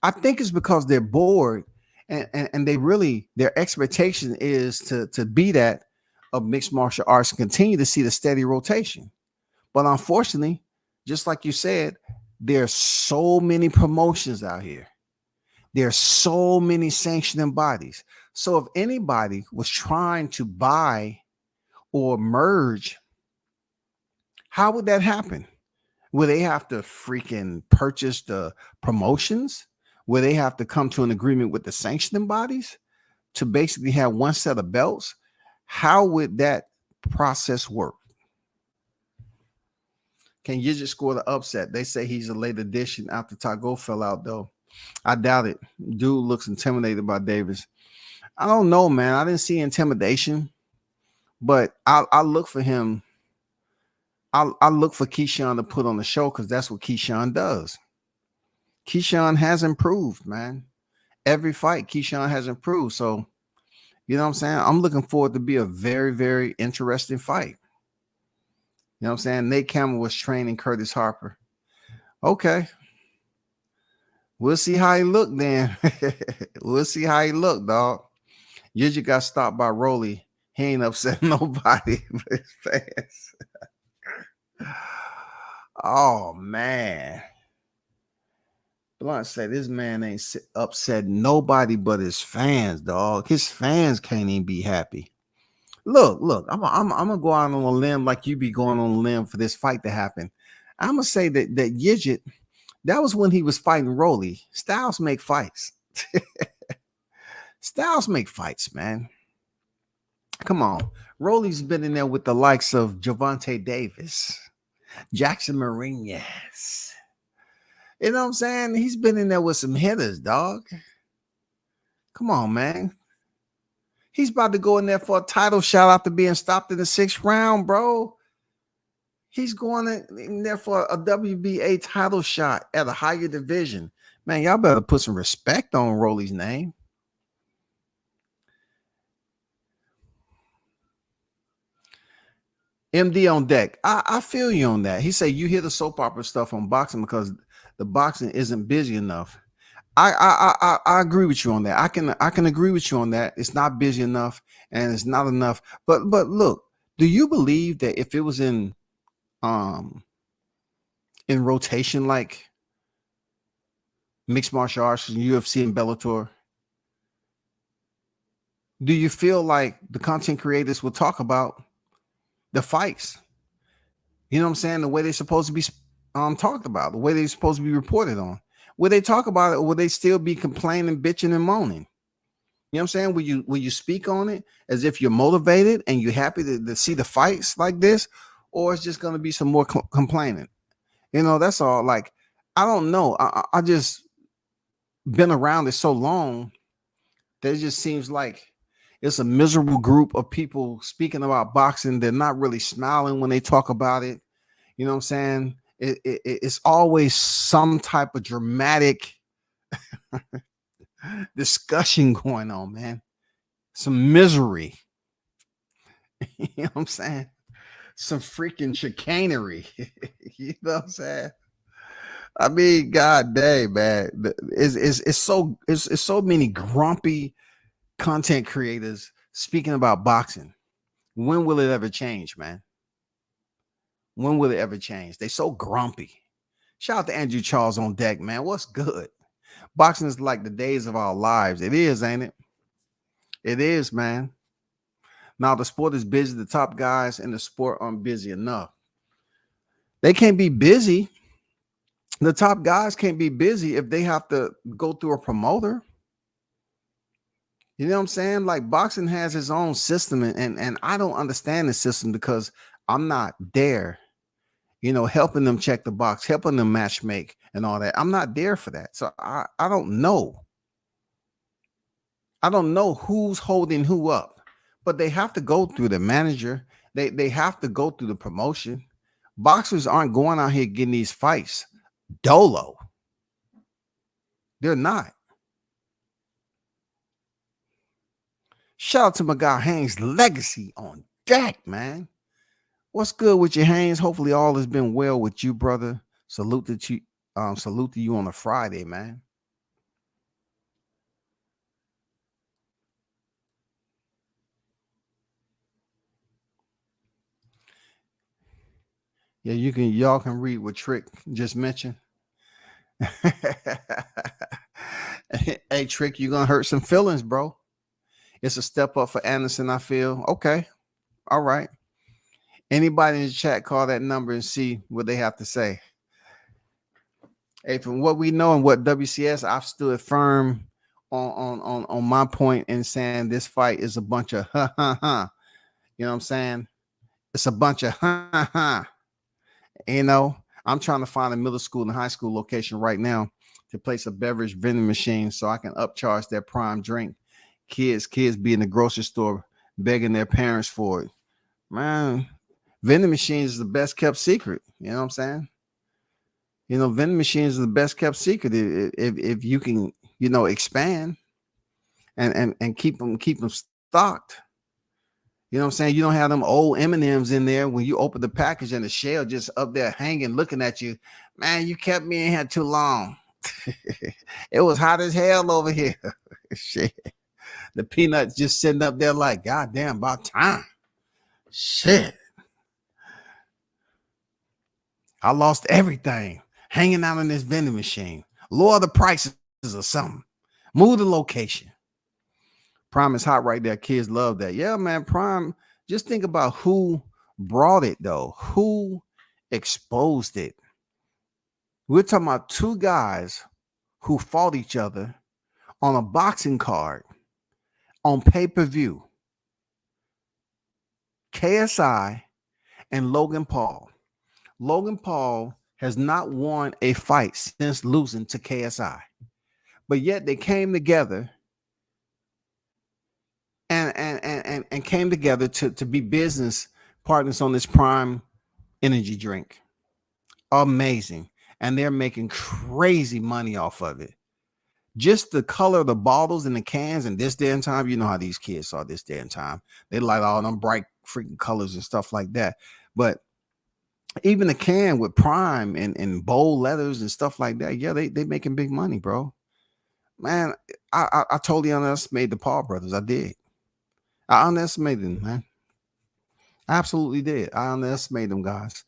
I think it's because they're bored and they really, their expectation is to be that of mixed martial arts and continue to see the steady rotation. But unfortunately, just like you said, there's so many promotions out here. There's so many sanctioning bodies. So if anybody was trying to buy or merge, how would that happen? Will they have to freaking purchase the promotions? Will they have to come to an agreement with the sanctioning bodies to basically have one set of belts? How would that process work? Can you just score the upset? They say he's a late addition after Tago fell out, though. I doubt it. Dude looks intimidated by Davis. I don't know, man. I didn't see intimidation, but I'll look for him. I'll look for Keyshawn to put on the show because that's what Keyshawn does. Keyshawn has improved, man. Every fight, Keyshawn has improved. So, you know what I'm saying? I'm looking forward to be a very, very interesting fight. You know what I'm saying? Nate Campbell was training Curtis Harper. Okay. We'll see how he look then. We'll see how he look, dog. You just got stopped by Rolly. He ain't upset nobody but his fans. Oh, man. Blunt said this man ain't upset nobody but his fans, dog. His fans can't even be happy. Look, I'm gonna go out on a limb like you be going on a limb for this fight to happen. I'm gonna say that Yidget, that was when he was fighting Rolly. Styles make fights. Styles make fights, man. Come on. Rolly's been in there with the likes of Javante Davis, Jackson Marinas. You know what I'm saying? He's been in there with some hitters, dog. Come on, man. He's about to go in there for a title shot after being stopped in the 6th round, bro. He's going in there for a WBA title shot at a higher division. Man, y'all better put some respect on Rolly's name. MD on deck. I feel you on that. He said you hear the soap opera stuff on boxing because the boxing isn't busy enough. I agree with you on that. I can agree with you on that. It's not busy enough and it's not enough. But look, do you believe that if it was in rotation like mixed martial arts and UFC and Bellator, do you feel like the content creators will talk about the fights? You know what I'm saying? The way they're supposed to be talked about, the way they're supposed to be reported on. Will they talk about it or will they still be complaining, bitching, and moaning? You know what I'm saying? Will you speak on it as if you're motivated and you're happy to see the fights like this, or it's just gonna be some more complaining? That's all. Like, I don't know. I just been around it so long that it just seems like it's a miserable group of people speaking about boxing. They're not really smiling when they talk about it. You know what I'm saying? It's always some type of dramatic discussion going on, man. Some misery. You know what I'm saying? Some freaking chicanery. You know what I'm saying? I mean, god dang, man. It's so many grumpy content creators speaking about boxing. When will it ever change, man? When will it ever change? They so grumpy. Shout out to Andrew Charles on deck, man. What's good? Boxing is like the days of our lives. It is, ain't it? It is, man. Now the sport is busy. The top guys in the sport aren't busy enough. They can't be busy. The top guys can't be busy if they have to go through a promoter. You know what I'm saying? Like, boxing has its own system, and I don't understand the system because I'm not there, helping them check the box, helping them match make and all that. I'm not there for that. So I don't know. I don't know who's holding who up, but they have to go through the manager. They have to go through the promotion. Boxers aren't going out here getting these fights dolo. They're not. Shout out to my guy Haynes Legacy on deck, man. What's good with your Haynes? Hopefully all has been well with you, brother. Salute to you on a Friday, man. Yeah, y'all can read what Trick just mentioned. Hey, Trick, you're gonna hurt some feelings, bro. It's a step up for Anderson, I feel. Okay. All right. Anybody in the chat, call that number and see what they have to say. Hey, from what we know and what WCS, I've stood firm on my point in saying this fight is a bunch of ha ha ha. You know what I'm saying? It's a bunch of ha ha ha. I'm trying to find a middle school and high school location right now to place a beverage vending machine so I can upcharge their prime drink. Kids be in the grocery store begging their parents for it. Man, vending machines is the best kept secret. You know what I'm saying? Vending machines are the best kept secret if you can, expand and keep them stocked. You know what I'm saying? You don't have them old M&Ms in there when you open the package and the shell just up there hanging, looking at you. Man, you kept me in here too long. It was hot as hell over here. Shit. The peanuts just sitting up there like, God damn, about time. Shit. I lost everything hanging out in this vending machine. Lower the prices or something. Move the location. Prime is hot right there. Kids love that. Yeah, man. Prime. Just think about who brought it, though. Who exposed it? We're talking about two guys who fought each other on a boxing card on pay-per-view. KSI and Logan Paul. Logan Paul has not won a fight since losing to KSI, but yet they came together and came together to be business partners on this prime energy drink. Amazing. And they're making crazy money off of it. Just the color of the bottles and the cans in this day and time, you know how these kids are this day and time. They like all them bright freaking colors and stuff like that. But even the can with prime and bold leathers and stuff like that, yeah, they making big money, bro. Man, I totally underestimated the Paul brothers. I did. I underestimated them, man. I absolutely did. I underestimated them guys.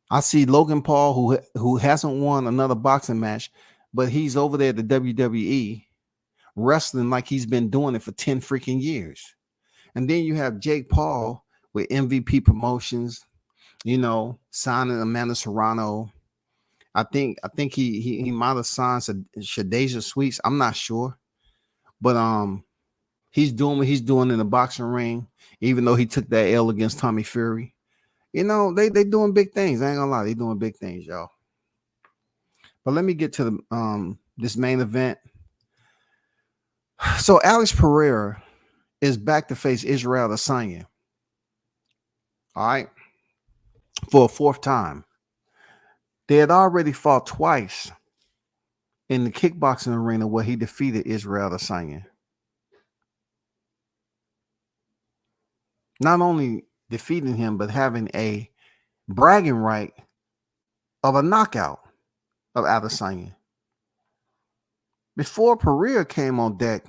I see Logan Paul, who hasn't won another boxing match, but he's over there at the WWE wrestling like he's been doing it for 10 freaking years. And then you have Jake Paul with MVP Promotions, signing Amanda Serrano. I think he might have signed Shadeja Sweets. I'm not sure. But He's doing what he's doing in the boxing ring, even though he took that L against Tommy Fury. You know, they doing big things. I ain't gonna lie, they doing big things, y'all. But let me get to the this main event. So Alex Pereira is back to face Israel Adesanya. All right, for a fourth time. They had already fought twice in the kickboxing arena where he defeated Israel Adesanya. Not only defeating him, but having a bragging right of a knockout of Adesanya. Before Pereira came on deck,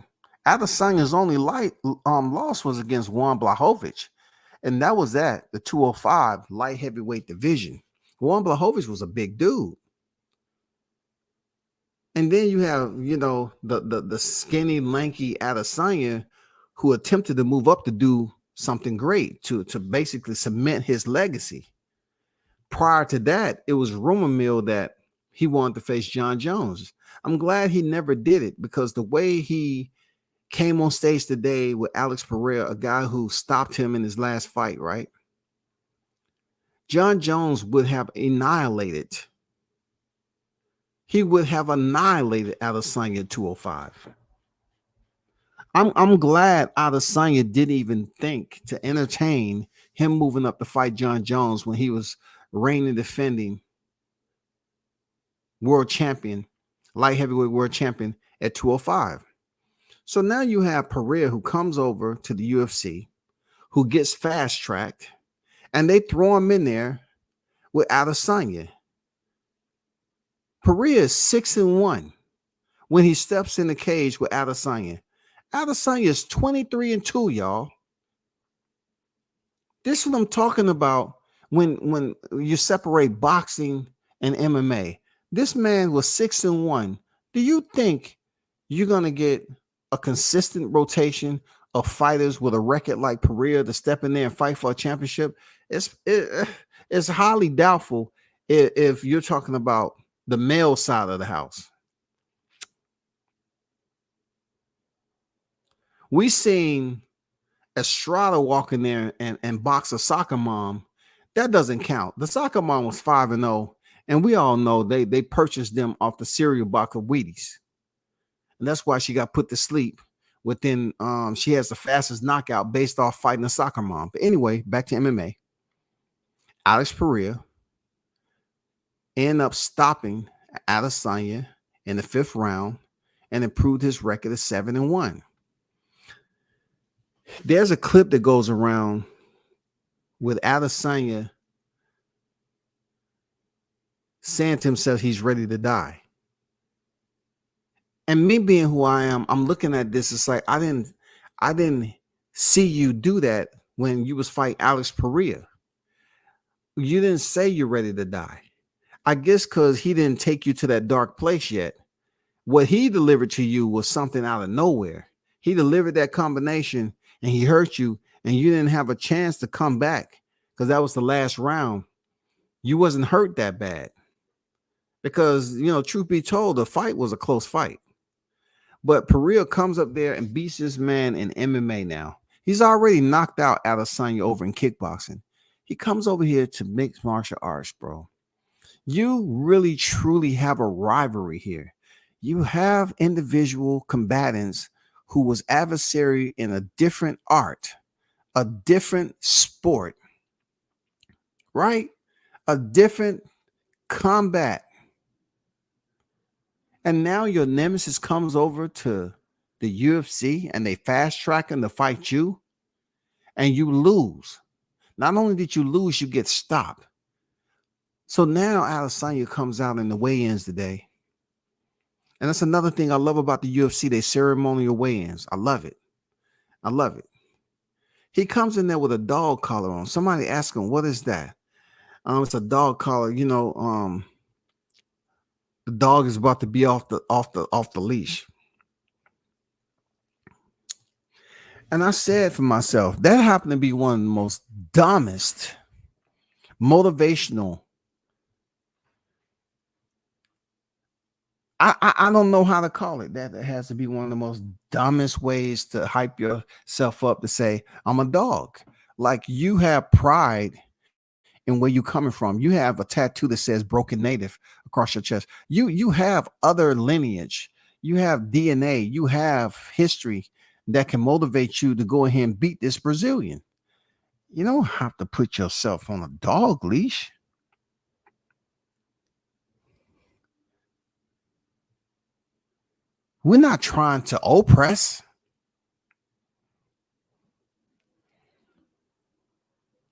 Adesanya's only loss was against Juan Blachowicz, and that was at the 205 light heavyweight division. Juan Blachowicz was a big dude. And then you have, you know, the skinny, lanky Adesanya who attempted to move up to do something great, to basically cement his legacy. Prior to that, it was rumor mill that he wanted to face John Jones. I'm glad he never did it, because the way he came on stage today with Alex Pereira, a guy who stopped him in his last fight, right? John Jones would have annihilated. He would have annihilated Adesanya at 205. I'm glad Adesanya didn't even think to entertain him moving up to fight John Jones when he was reigning defending world champion, light heavyweight world champion at 205. So now you have Pereira, who comes over to the UFC, who gets fast tracked, and they throw him in there with Adesanya. Pereira is 6-1 when he steps in the cage with Adesanya. Adesanya is 23-2, y'all. This is what I'm talking about when you separate boxing and MMA. This man was 6-1. Do you think you're gonna get a consistent rotation of fighters with a record like Pereira to step in there and fight for a championship? It's highly doubtful if you're talking about the male side of the house. We seen Estrada walk in there and box a soccer mom. That doesn't count. The soccer mom was 5-0, and we all know they purchased them off the cereal box of Wheaties. And that's why she got put to sleep within she has the fastest knockout based off fighting a soccer mom. But anyway, back to MMA. Alex Pereira ended up stopping Adesanya in the 5th round and improved his record to 7-1. There's a clip that goes around with Adesanya saying to himself he's ready to die. And me being who I am, I'm looking at this. It's like I didn't see you do that when you was fighting Alex Pereira. You didn't say you're ready to die. I guess because he didn't take you to that dark place yet. What he delivered to you was something out of nowhere. He delivered that combination and he hurt you, and you didn't have a chance to come back because that was the last round. You wasn't hurt that bad because, you know, truth be told, the fight was a close fight. But Pereira comes up there and beats this man in MMA now. He's already knocked out Adesanya over in kickboxing. He comes over here to mixed martial arts, bro. You really, truly have a rivalry here. You have individual combatants who was adversary in a different art, a different sport, right? A different combat. And now your nemesis comes over to the UFC and they fast track him to fight you, and you lose. Not only did you lose, you get stopped. So now Adesanya comes out in the weigh-ins today. And that's another thing I love about the UFC. They ceremonial weigh-ins. I love it. I love it. He comes in there with a dog collar on. Somebody asked him, what is that? It's a dog collar. You know, the dog is about to be off the leash. And I said for myself, that happened to be one of the most dumbest, motivational I don't know how to call it. That has to be one of the most dumbest ways to hype yourself up to say I'm a dog. Like you have pride in where you coming from. You have a tattoo that says broken native across your chest. You have other lineage. You have DNA. You have history that can motivate you to go ahead and beat this Brazilian. You don't have to put yourself on a dog leash. We're not trying to oppress.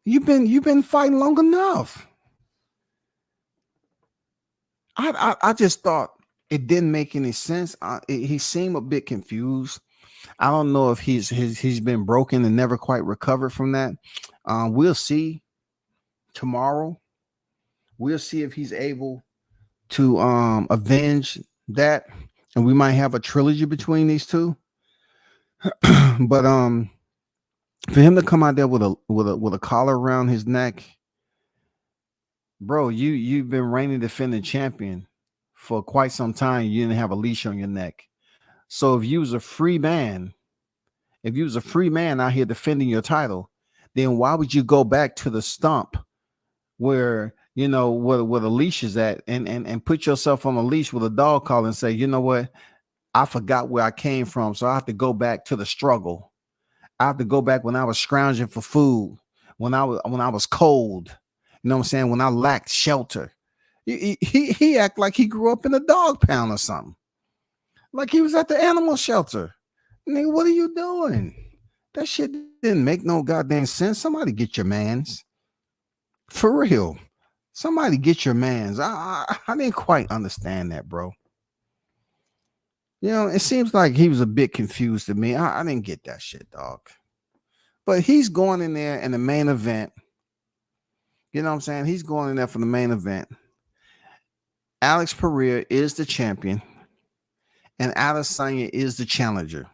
You've been fighting long enough. I just thought it didn't make any sense. He seemed a bit confused. I don't know if he's been broken and never quite recovered from that. We'll see tomorrow. We'll see if he's able to avenge that, and we might have a trilogy between these two. But for him to come out there with a collar around his neck, bro, you've been reigning defending champion for quite some time. You didn't have a leash on your neck. So if you was a free man, if you was a free man out here defending your title, then why would you go back to the stump where where the leash is at and put yourself on a leash with a dog collar and say, you know what, I forgot where I came from, so I have to go back to the struggle. I have to go back when I was scrounging for food, when I was cold, you know what I'm saying, when I lacked shelter. He act like he grew up in a dog pound or something. Like he was at the animal shelter. Nigga, what are you doing? That shit didn't make no goddamn sense. Somebody get your mans. For real. Somebody get your mans. I didn't quite understand that, bro. It seems like he was a bit confused to me. I didn't get that shit, dog. But he's going in there in the main event. You know what I'm saying? He's going in there for the main event. Alex Pereira is the champion, and Adesanya is the challenger.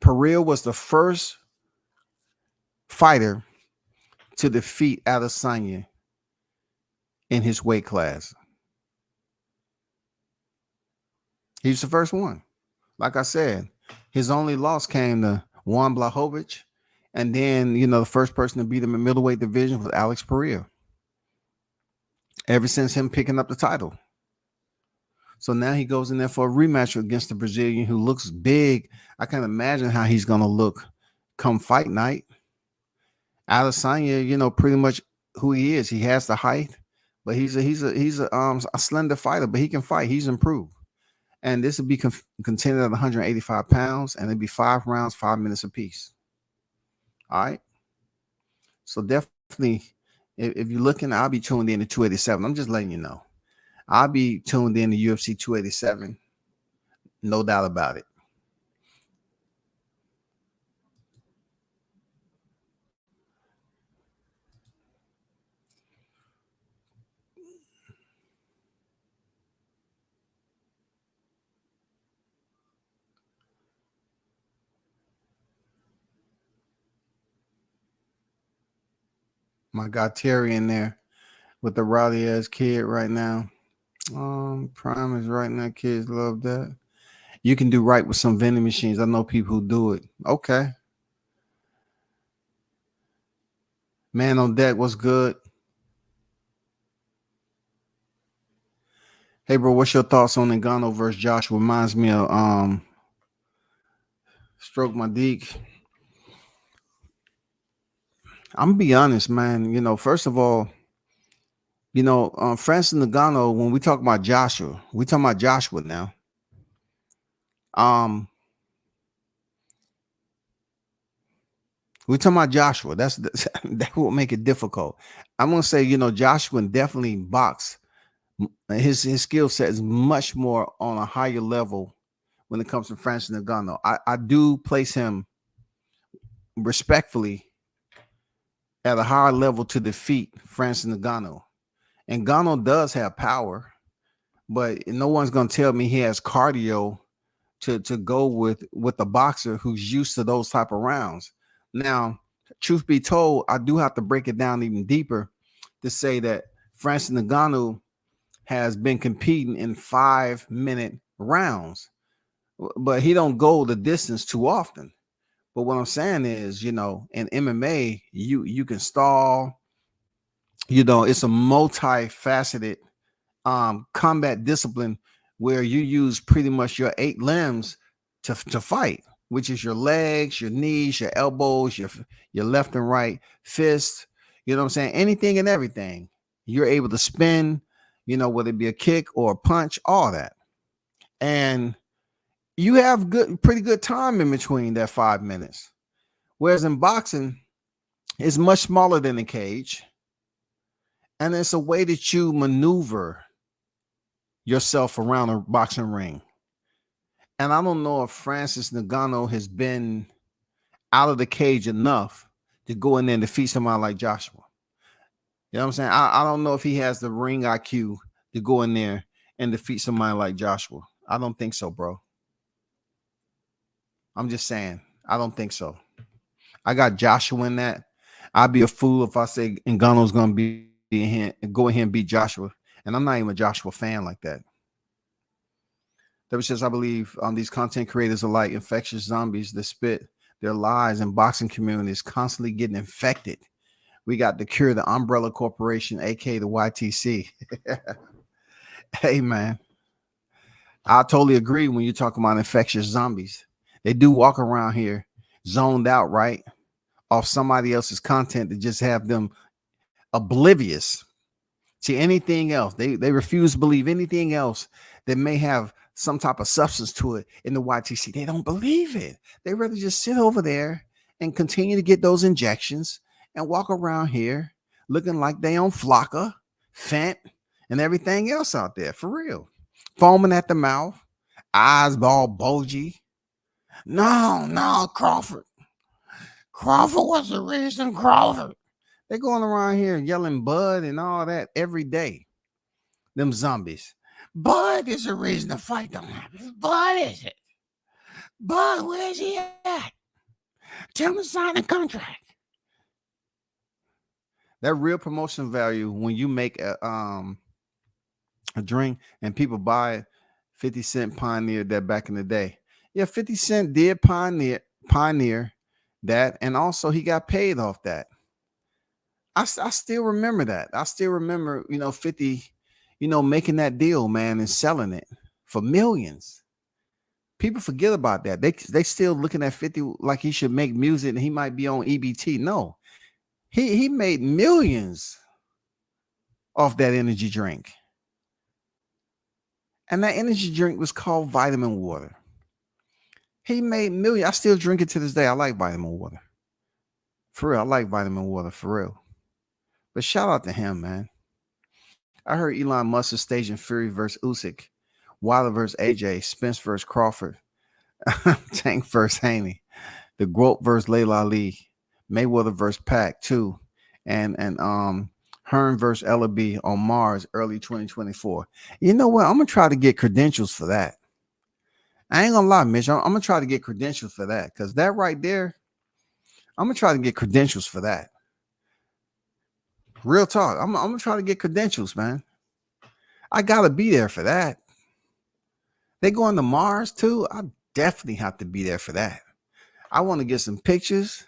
Pereira was the first fighter to defeat Adesanya in his weight class. He's the first one. Like I said, his only loss came to Juan Blachowicz, and then the first person to beat him in middleweight division was Alex Pereira. Ever since him picking up the title. So now he goes in there for a rematch against the Brazilian who looks big. I can't imagine how he's gonna look come fight night. Adesanya, pretty much who he is. He has the height, but he's a slender fighter, but he can fight. He's improved. And this would be contended at 185 pounds, and it'd be 5 rounds, 5 minutes apiece. All right. So definitely, if you're looking, I'll be tuned in to 287. I'm just letting you know. I'll be tuned in to UFC 287. No doubt about it. My guy Terry in there with the rowdy ass kid right now. Prime is right now. Kids love that. You can do right with some vending machines. I know people who do it. Okay. Man on deck, what's good? Hey, bro, what's your thoughts on Ngannou versus Joshua? Reminds me of Stroke My Deke. I'm gonna be honest, man. First of all, Francis Ngannou. When we talk about Joshua, we talking about Joshua now. We talking about Joshua. That will make it difficult. I'm gonna say, Joshua definitely box. His skill set is much more on a higher level when it comes to Francis Ngannou. I do place him respectfully at a higher level to defeat Francis Ngannou. And Ngannou does have power, but no one's gonna tell me he has cardio to go with a boxer who's used to those type of rounds. Now, truth be told, I do have to break it down even deeper to say that Francis Ngannou has been competing in 5-minute rounds, but he don't go the distance too often. But what I'm saying is, in MMA, you can stall. It's a multifaceted combat discipline where you use pretty much your 8 limbs to fight, which is your legs, your knees, your elbows, your left and right fist. You know what I'm saying? Anything and everything. You're able to spin, whether it be a kick or a punch, all that. And you have pretty good time in between that 5 minutes. Whereas in boxing, it's much smaller than a cage. And it's a way that you maneuver yourself around a boxing ring. And I don't know if Francis Ngannou has been out of the cage enough to go in there and defeat somebody like Joshua. You know what I'm saying? I don't know if he has the ring IQ to go in there and defeat somebody like Joshua. I don't think so, bro. I'm just saying. I don't think so. I got Joshua in that. I'd be a fool if I say Ngannou's going to be go ahead and beat Joshua. And I'm not even a Joshua fan like that. That was just, I believe, these content creators are like infectious zombies that spit their lies, and boxing community is constantly getting infected. We got the Cure, the Umbrella Corporation, aka the YTC. Hey, man, I totally agree when you talk about infectious zombies. They do walk around here zoned out, right, off somebody else's content to just have them oblivious to anything else. They refuse to believe anything else that may have some type of substance to it in the YTC. They don't believe it. They rather just sit over there and continue to get those injections and walk around here looking like they on Flocka, Fent, and everything else out there, for real. Foaming at the mouth, eyes all bulgy. No, Crawford. Crawford was the reason, Crawford. They're going around here yelling Bud and all that every day. Them zombies. Bud is the reason the fight don't happen. Bud is it? Bud, where's he at? Tell him to sign the contract. That real promotion value when you make a drink and people buy it. 50 Cent pioneered that back in the day. Yeah, 50 Cent did pioneer that, and also he got paid off that. I still remember that. I still remember, 50, making that deal, man, and selling it for millions. People forget about that. They still looking at 50 like he should make music and he might be on EBT. No, he made millions off that energy drink. And that energy drink was called vitamin water. He made millions. I still drink it to this day. I like vitamin water. For real, I like vitamin water, for real. But shout out to him, man. I heard Elon Musk is staging Fury versus Usyk, Wilder versus AJ, Spence versus Crawford, Tank versus Haney, the Grope versus Layla Ali, Mayweather versus Pac 2, and Hearn versus Ellaby on Mars early 2024. You know what? I'm gonna try to get credentials for that. I ain't gonna lie, Mitch. I'm gonna try to get credentials for that, because that right there, I'm gonna try to get credentials for that. Real talk. I'm gonna try to get credentials, man. I gotta be there for that. They going to Mars too. I definitely have to be there for that. I want to get some pictures.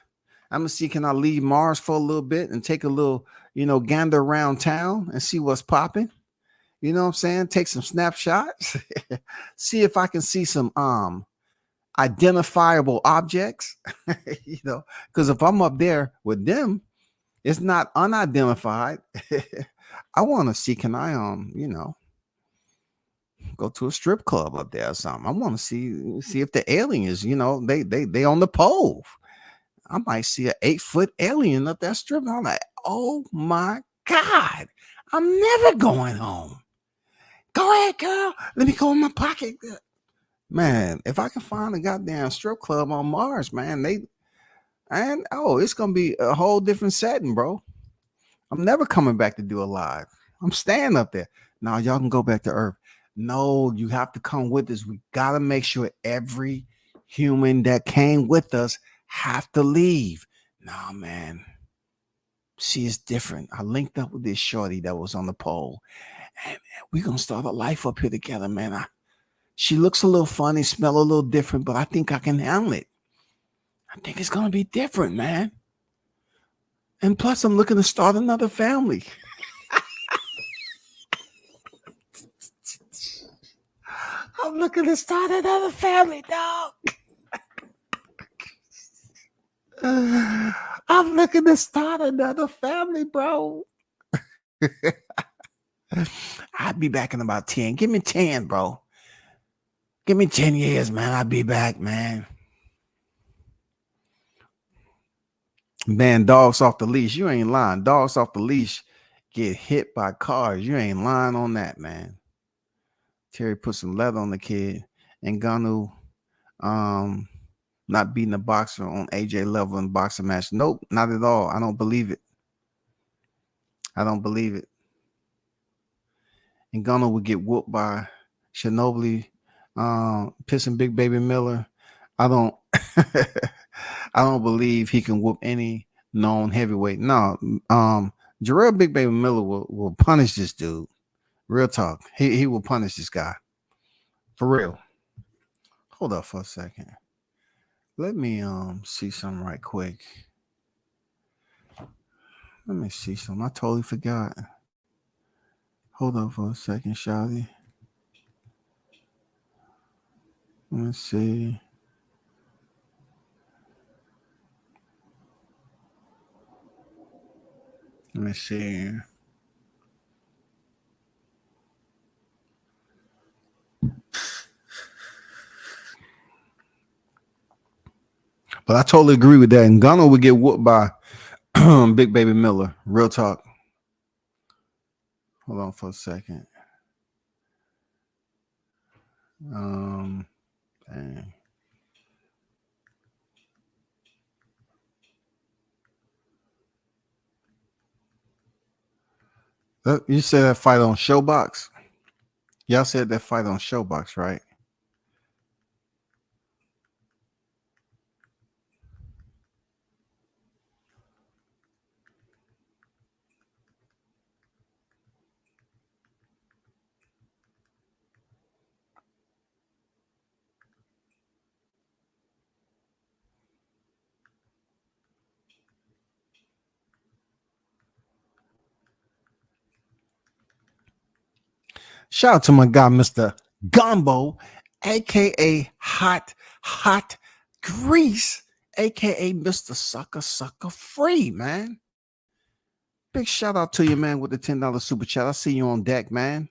I'm gonna see, can I leave Mars for a little bit and take a little, gander around town and see what's popping. You know what I'm saying? Take some snapshots. See if I can see some identifiable objects. Because if I'm up there with them, it's not unidentified. I want to see, can I go to a strip club up there or something. I want to see if the aliens, they on the pole. I might see an 8-foot alien up that strip. I'm like, oh my God, I'm never going home. Go ahead, girl. Let me go in my pocket. Man, if I can find a goddamn strip club on Mars, man, it's gonna be a whole different setting, bro. I'm never coming back to do a live. I'm staying up there. Now y'all can go back to Earth. No, you have to come with us. We gotta make sure every human that came with us have to leave. Nah, man. See, it's different. I linked up with this shorty that was on the pole, and we're gonna start a life up here together, man. She looks a little funny, smell a little different, but I think I can handle it. I think it's gonna be different, man. And plus, I'm looking to start another family. I'm looking to start another family, dog. I'm looking to start another family, bro. I'll be back in about 10. Give me 10, bro. Give me 10 years, man. I'll be back, man. Man, dogs off the leash. You ain't lying. Dogs off the leash get hit by cars. You ain't lying on that, man. Terry put some leather on the kid. And Ganu not beating a boxer on AJ level in boxing match. Nope, not at all. I don't believe it. I don't believe it. And Gunner would get whooped by Shinobili, pissing Big Baby Miller. I don't I don't believe he can whoop any known heavyweight. No, Jarrell Big Baby Miller will punish this dude. Real talk. He will punish this guy. For real. Hold up for a second. Let me see something right quick. Let me see something. I totally forgot. Hold up for a second, Shawty. Let's see. Let me see. But I totally agree with that. And Gunner would get whooped by Big Baby Miller. Real talk. Hold on for a second. Dang. You said that fight on Showbox? Y'all said that fight on Showbox, right? Shout out to my guy, Mr. Gumbo, aka Hot Grease, aka Mr. Sucker Free, man. Big shout out to you, man, with the $10 super chat. I see you on deck, man.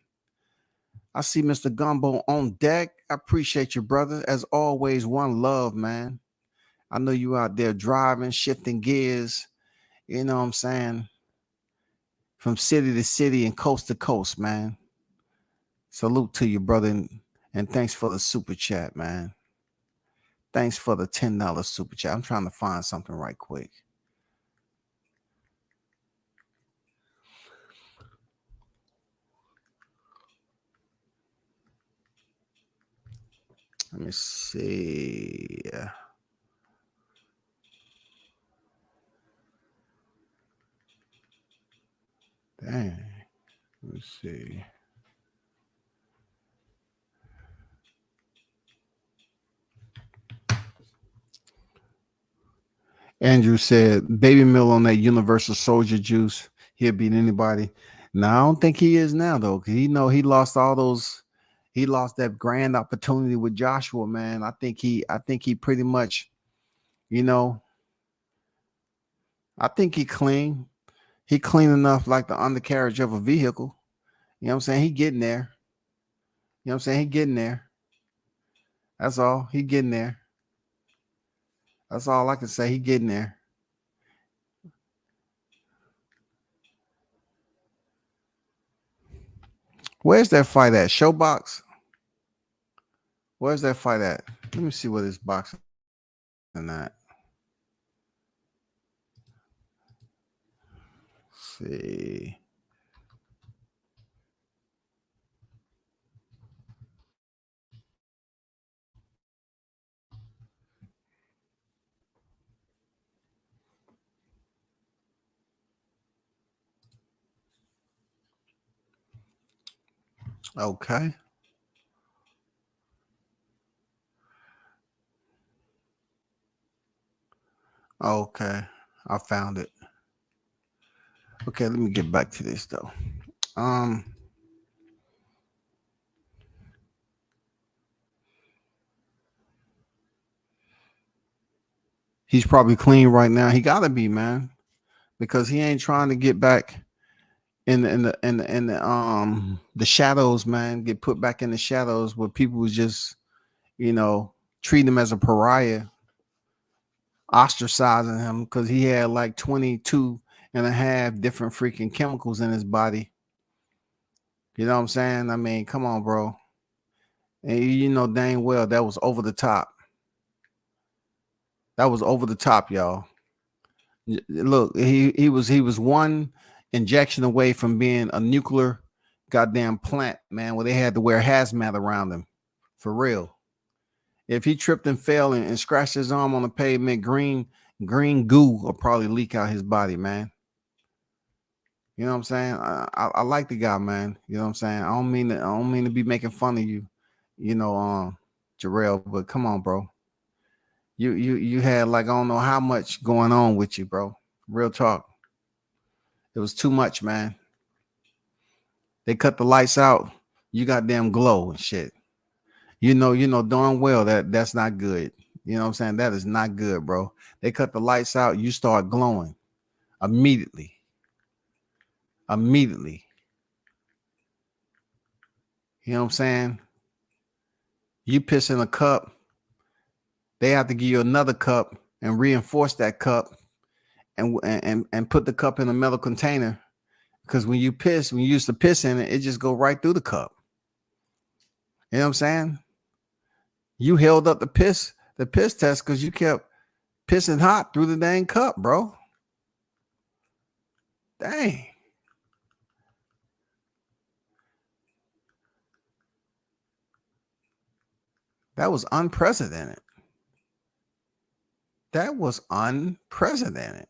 I see Mr. Gumbo on deck. I appreciate you, brother. As always, one love, man. I know you out there driving, shifting gears, you know what I'm saying? From city to city and coast to coast, man. Salute to you, brother. And thanks for the super chat, man. Thanks for the $10 super chat. I'm trying to find something right quick. Let me see. Dang. Let me see. Andrew said, Baby Mill on that Universal Soldier juice. He'll beat anybody. Now, I don't think he is now, though, because he lost all those. He lost that grand opportunity with Joshua, man. I think he pretty much, I think he clean. He clean enough like the undercarriage of a vehicle. You know what I'm saying? He getting there. You know what I'm saying? He getting there. That's all. He getting there. That's all I can say. He getting there. Where's that fight at? Showbox? Where's that fight at? Let me see what this boxing at. Let's see. Okay. Okay. I found it. Okay, let me get back to this though. Um, he's probably clean right now. He gotta be, man, because he ain't trying to get back in the shadows, man. Get put back in the shadows where people was just, you know, treat him as a pariah, ostracizing him because he had like 22 and a half different freaking chemicals in his body. You know what I'm saying? I mean, come on, bro. And you know dang well that was over the top. That was over the top, y'all. Look, he was one injection away from being a nuclear goddamn plant, man, where they had to wear hazmat around him. For real. If he tripped and fell and scratched his arm on the pavement, green goo will probably leak out his body, man. You know what I'm saying? I like the guy, man. You know what I'm saying? I don't mean to be making fun of you, you know, Jarrell, but come on, bro. You had like I don't know how much going on with you, bro. Real talk. It was too much, man. They cut the lights out. You got damn glow and shit. You know darn well that that's not good. You know what I'm saying? That is not good, bro. They cut the lights out. You start glowing immediately. Immediately. You know what I'm saying? You piss in a cup. They have to give you another cup and reinforce that cup and put the cup in a metal container because when you used to piss in it, it just go right through the cup. You know what I'm saying? You held up the piss test because you kept pissing hot through the dang cup, bro. Dang. That was unprecedented. That was unprecedented.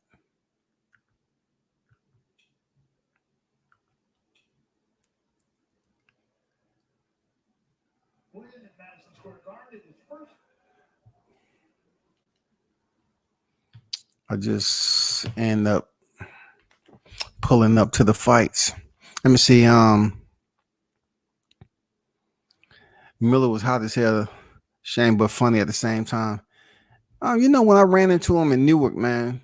I just end up pulling up to the fights. Let me see. Miller was hot as hell. Shame but funny at the same time. When I ran into him in Newark, man,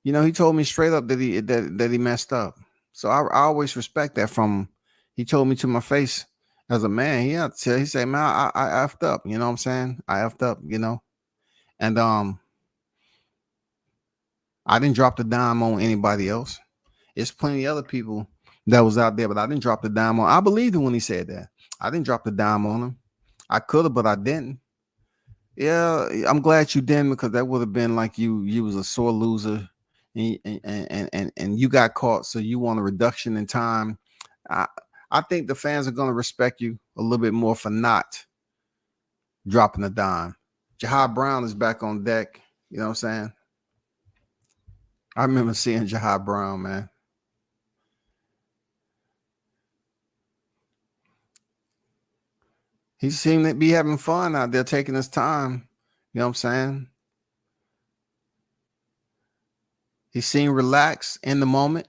he told me straight up that he messed up. So I always respect that from him. He told me to my face as a man. He said, man, I effed up. You know what I'm saying? I effed up. And I didn't drop the dime on anybody else. It's plenty of other people that was out there, but I didn't drop the dime on. I believed him when he said that. I didn't drop the dime on him. I could have, but I didn't. Yeah, I'm glad you didn't because that would have been like you was a sore loser, and you got caught. So you want a reduction in time. I I think the fans are gonna respect you a little bit more for not dropping a dime. Jahad Brown is back on deck. You know what I'm saying? I remember seeing Jahad Brown, man. He seemed to be having fun out there, taking his time. You know what I'm saying? He seemed relaxed in the moment.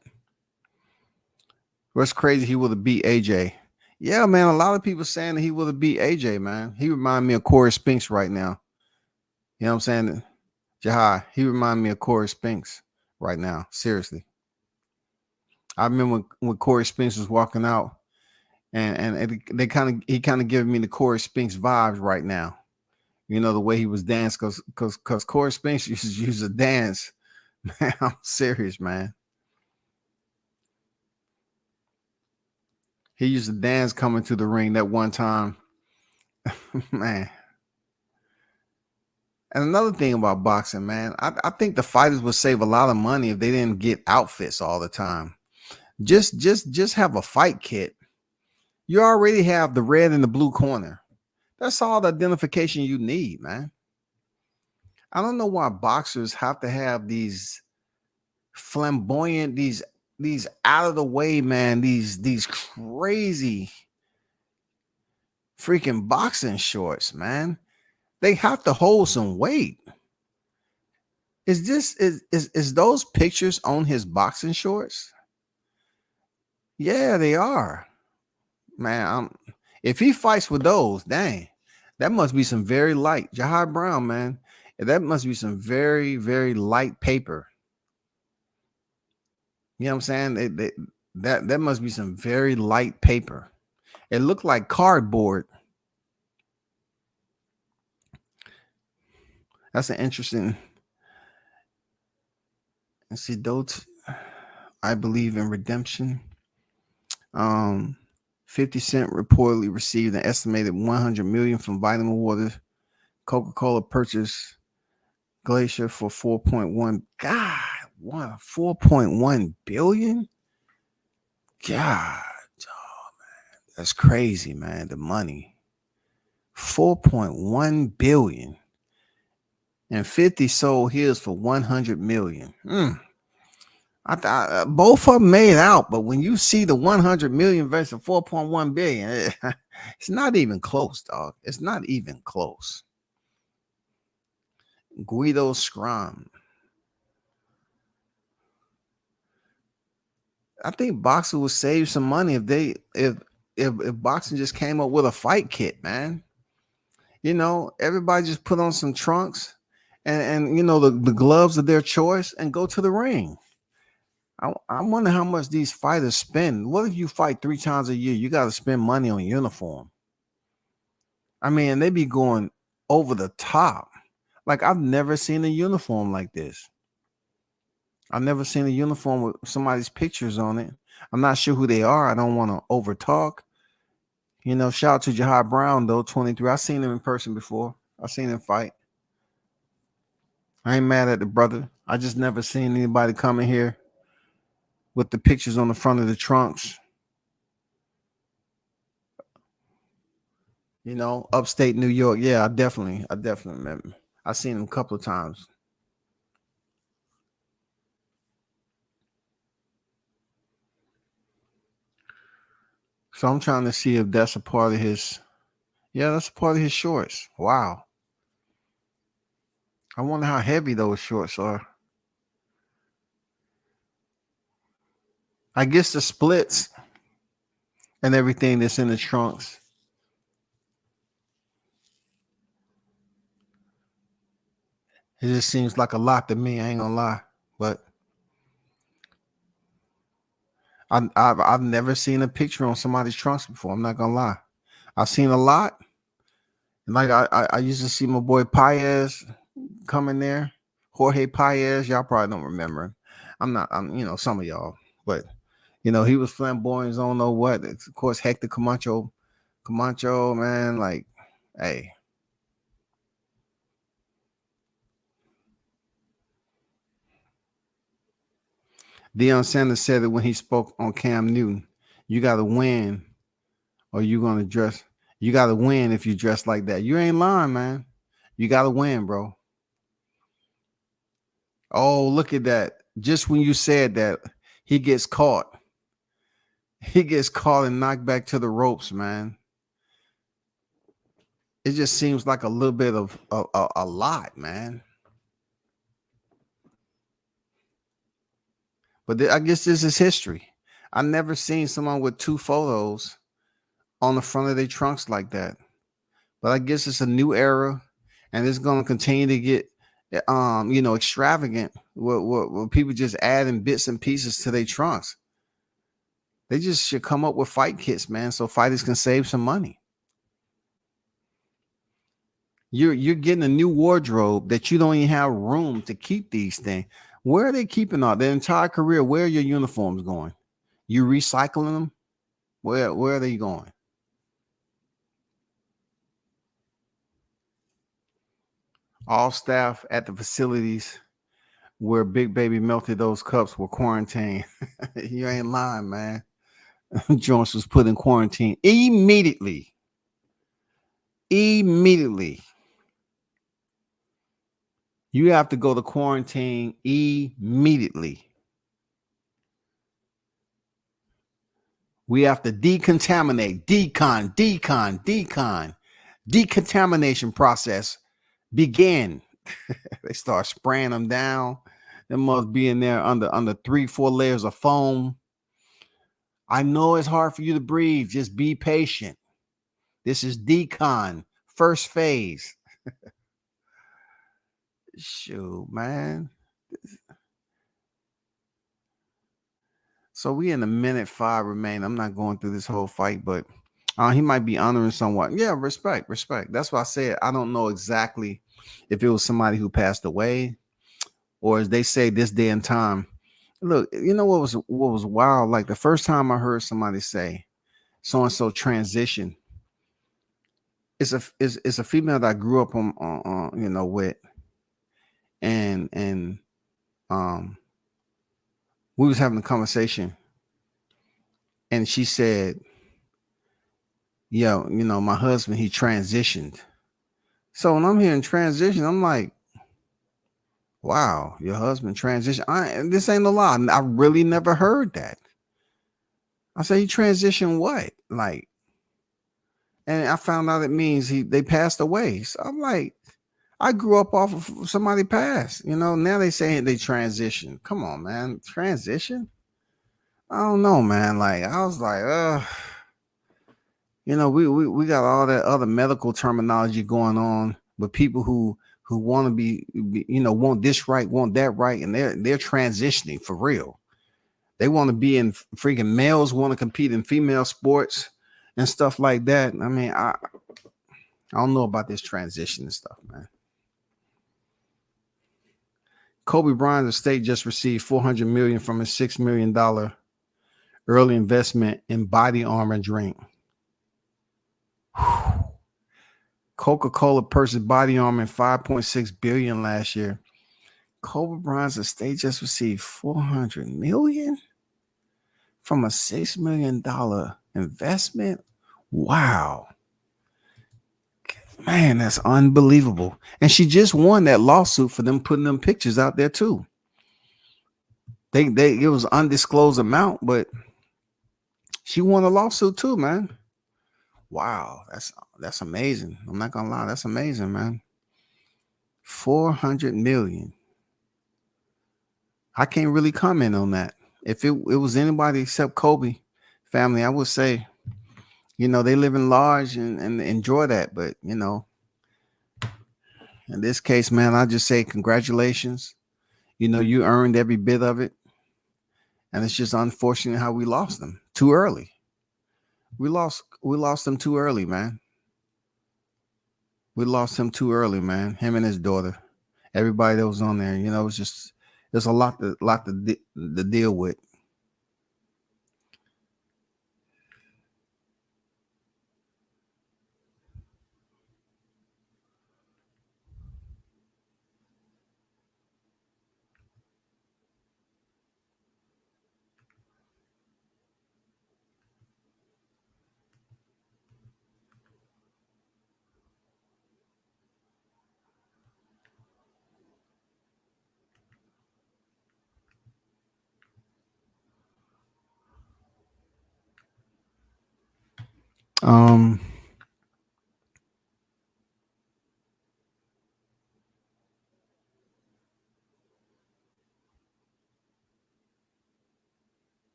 What's crazy, he would have beat AJ. Yeah, man. A lot of people saying that he would have beat AJ, man. He remind me of Corey Spinks right now. You know what I'm saying? Jahai, he remind me of Corey Spinks right now. Seriously. I remember when Corey Spinks was walking out and he kind of giving me the Corey Spinks vibes right now. The way he was dancing because Corey Spinks used to dance. Man, I'm serious, man. He used to dance coming to the ring that one time. Man. And another thing about boxing, man, I think the fighters would save a lot of money if they didn't get outfits all the time. Just have a fight kit. You already have the red and the blue corner. That's all the identification you need, man. I don't know why boxers have to have these flamboyant, these these out of the way, man, these crazy freaking boxing shorts, man. They have to hold some weight. Is those pictures on his boxing shorts? Yeah, they are. Man, if he fights with those, dang, that must be some very light. Jahai Brown, man, that must be some very, very light paper. You know what I'm saying? That must be some very light paper. It looked like cardboard. That's an interesting. Let's see, Dote. I believe in redemption. 50 Cent reportedly received an estimated 100 million from Vitamin Water. Coca-Cola purchased Glacier for 4.1. God, 4.1 billion? God, oh, man, that's crazy, man. The money. 4.1 billion. And 50 sold his for 100 million. I thought both of them made out, but when you see the 100 million versus 4.1 billion, it's not even close, dog. It's not even close. Guido Scrum. I think boxing would save some money if boxing just came up with a fight kit, man. You know, everybody just put on some trunks and you know the gloves of their choice and go to the ring. I wonder how much these fighters spend. What if you fight 3 times a year? You got to spend money on uniform. I mean, they be going over the top. Like, I've never seen a uniform like this. I've never seen a uniform with somebody's pictures on it. I'm not sure who they are. I don't want to over talk. You know, shout out to Jahai Brown, though, 23. I've seen him in person before. I've seen him fight. I ain't mad at the brother. I just never seen anybody come in here with the pictures on the front of the trunks. You know, upstate New York. Yeah, I definitely remember. I've seen him a couple of times. So I'm trying to see if that's a part of his. Yeah, that's a part of his shorts. Wow. I wonder how heavy those shorts are. I guess the splits and everything that's in the trunks. It just seems like a lot to me. I ain't gonna lie, but I've never seen a picture on somebody's trunks before. I'm not gonna lie. I've seen a lot. Like I used to see my boy Paez come in there. Jorge Paez. Y'all probably don't remember him. I'm you know, some of y'all, but you know, he was flamboyant. I don't know what. Of course, Hector Camacho, man. Like, hey. Deion Sanders said it when he spoke on Cam Newton. You got to win, or you gonna dress. You got to win if you dress like that. You ain't lying, man. You got to win, bro. Oh, look at that! Just when you said that, he gets caught. He gets caught and knocked back to the ropes, man. It just seems like a little bit of a lot, man. But I guess this is history. I never seen someone with 2 photos on the front of their trunks like that. But I guess it's a new era, and it's going to continue to get, you know, extravagant. Where people just adding bits and pieces to their trunks. They just should come up with fight kits, man, so fighters can save some money. You're getting a new wardrobe that you don't even have room to keep these things. Where are they keeping all their entire career? Where are your uniforms going? You recycling them? Where are they going? All staff at the facilities where Big Baby melted those cups were quarantined. You ain't lying, man. Jones was put in quarantine immediately. Immediately. You have to go to quarantine immediately. We have to decontaminate, decontamination process begin. They start spraying them down. They must be in there under 3-4 layers of foam. I know it's hard for you to breathe. Just be patient. This is decon, first phase. Shoot, man. So we in a minute 5 remain. I'm not going through this whole fight, but he might be honoring someone. Yeah, respect. That's why I said I don't know exactly if it was somebody who passed away, or as they say, this day and time. Look, you know what was wild? Like the first time I heard somebody say so and so transition. It's a female that I grew up on with, and we was having a conversation, and she said, "Yo, my husband, he transitioned." So when I'm hearing transition, I'm like, wow, your husband transitioned. This ain't a lie. I really never heard that. I said, he transitioned what? Like, and I found out it means they passed away. So I'm like, I grew up off of somebody passed. Now they saying they transition. Come on, man. Transition? I don't know, man. Like, I was like, we got all that other medical terminology going on with people who want to be, want this right, want that right, and they're transitioning for real. They want to be in freaking males want to compete in female sports and stuff like that. I mean, I don't know about this transition and stuff, man. Kobe Bryant's estate just received $400 million from a $6 million early investment in body armor drink. Coca-Cola purchased body armor $5.6 billion last year. Kobe Bryant's estate just received $400 million from a $6 million investment. Wow. Man, that's unbelievable. And she just won that lawsuit for them putting them pictures out there too. It was undisclosed amount, but she won a lawsuit too, man. Wow, that's amazing. I'm not gonna lie, that's amazing, man. 400 million. I can't really comment on that. If it was anybody except Kobe family, I would say, they live in large and enjoy that. But in this case, man, I just say congratulations. You earned every bit of it. And it's just unfortunate how we lost them too early. We lost them too early, man. We lost him too early, man. Him and his daughter. Everybody that was on there, it's just there's a lot to deal with.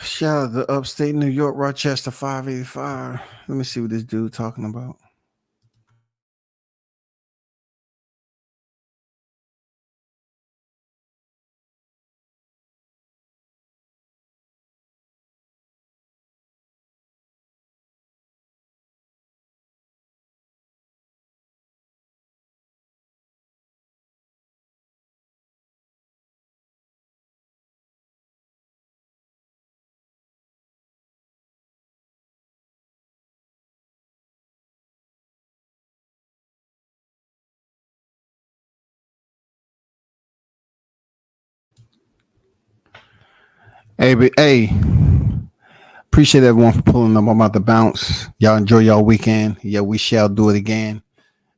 Shout out to upstate New York, Rochester 585. Let me see what this dude talking about. Hey, appreciate everyone for pulling up. I'm about to bounce. Y'all enjoy y'all weekend. Yeah, we shall do it again.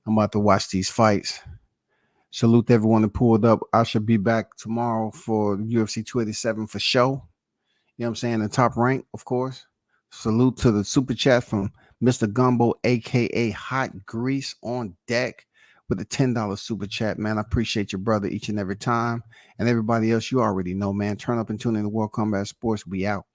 I'm about to watch these fights. Salute to everyone that pulled up. I should be back tomorrow for UFC 287 for show. You know what I'm saying? The top rank, of course. Salute to the super chat from Mr. Gumbo, aka Hot Grease on deck with a $10 super chat, man. I appreciate your brother each and every time. And everybody else, you already know, man. Turn up and tune in to World Combat Sports. We out.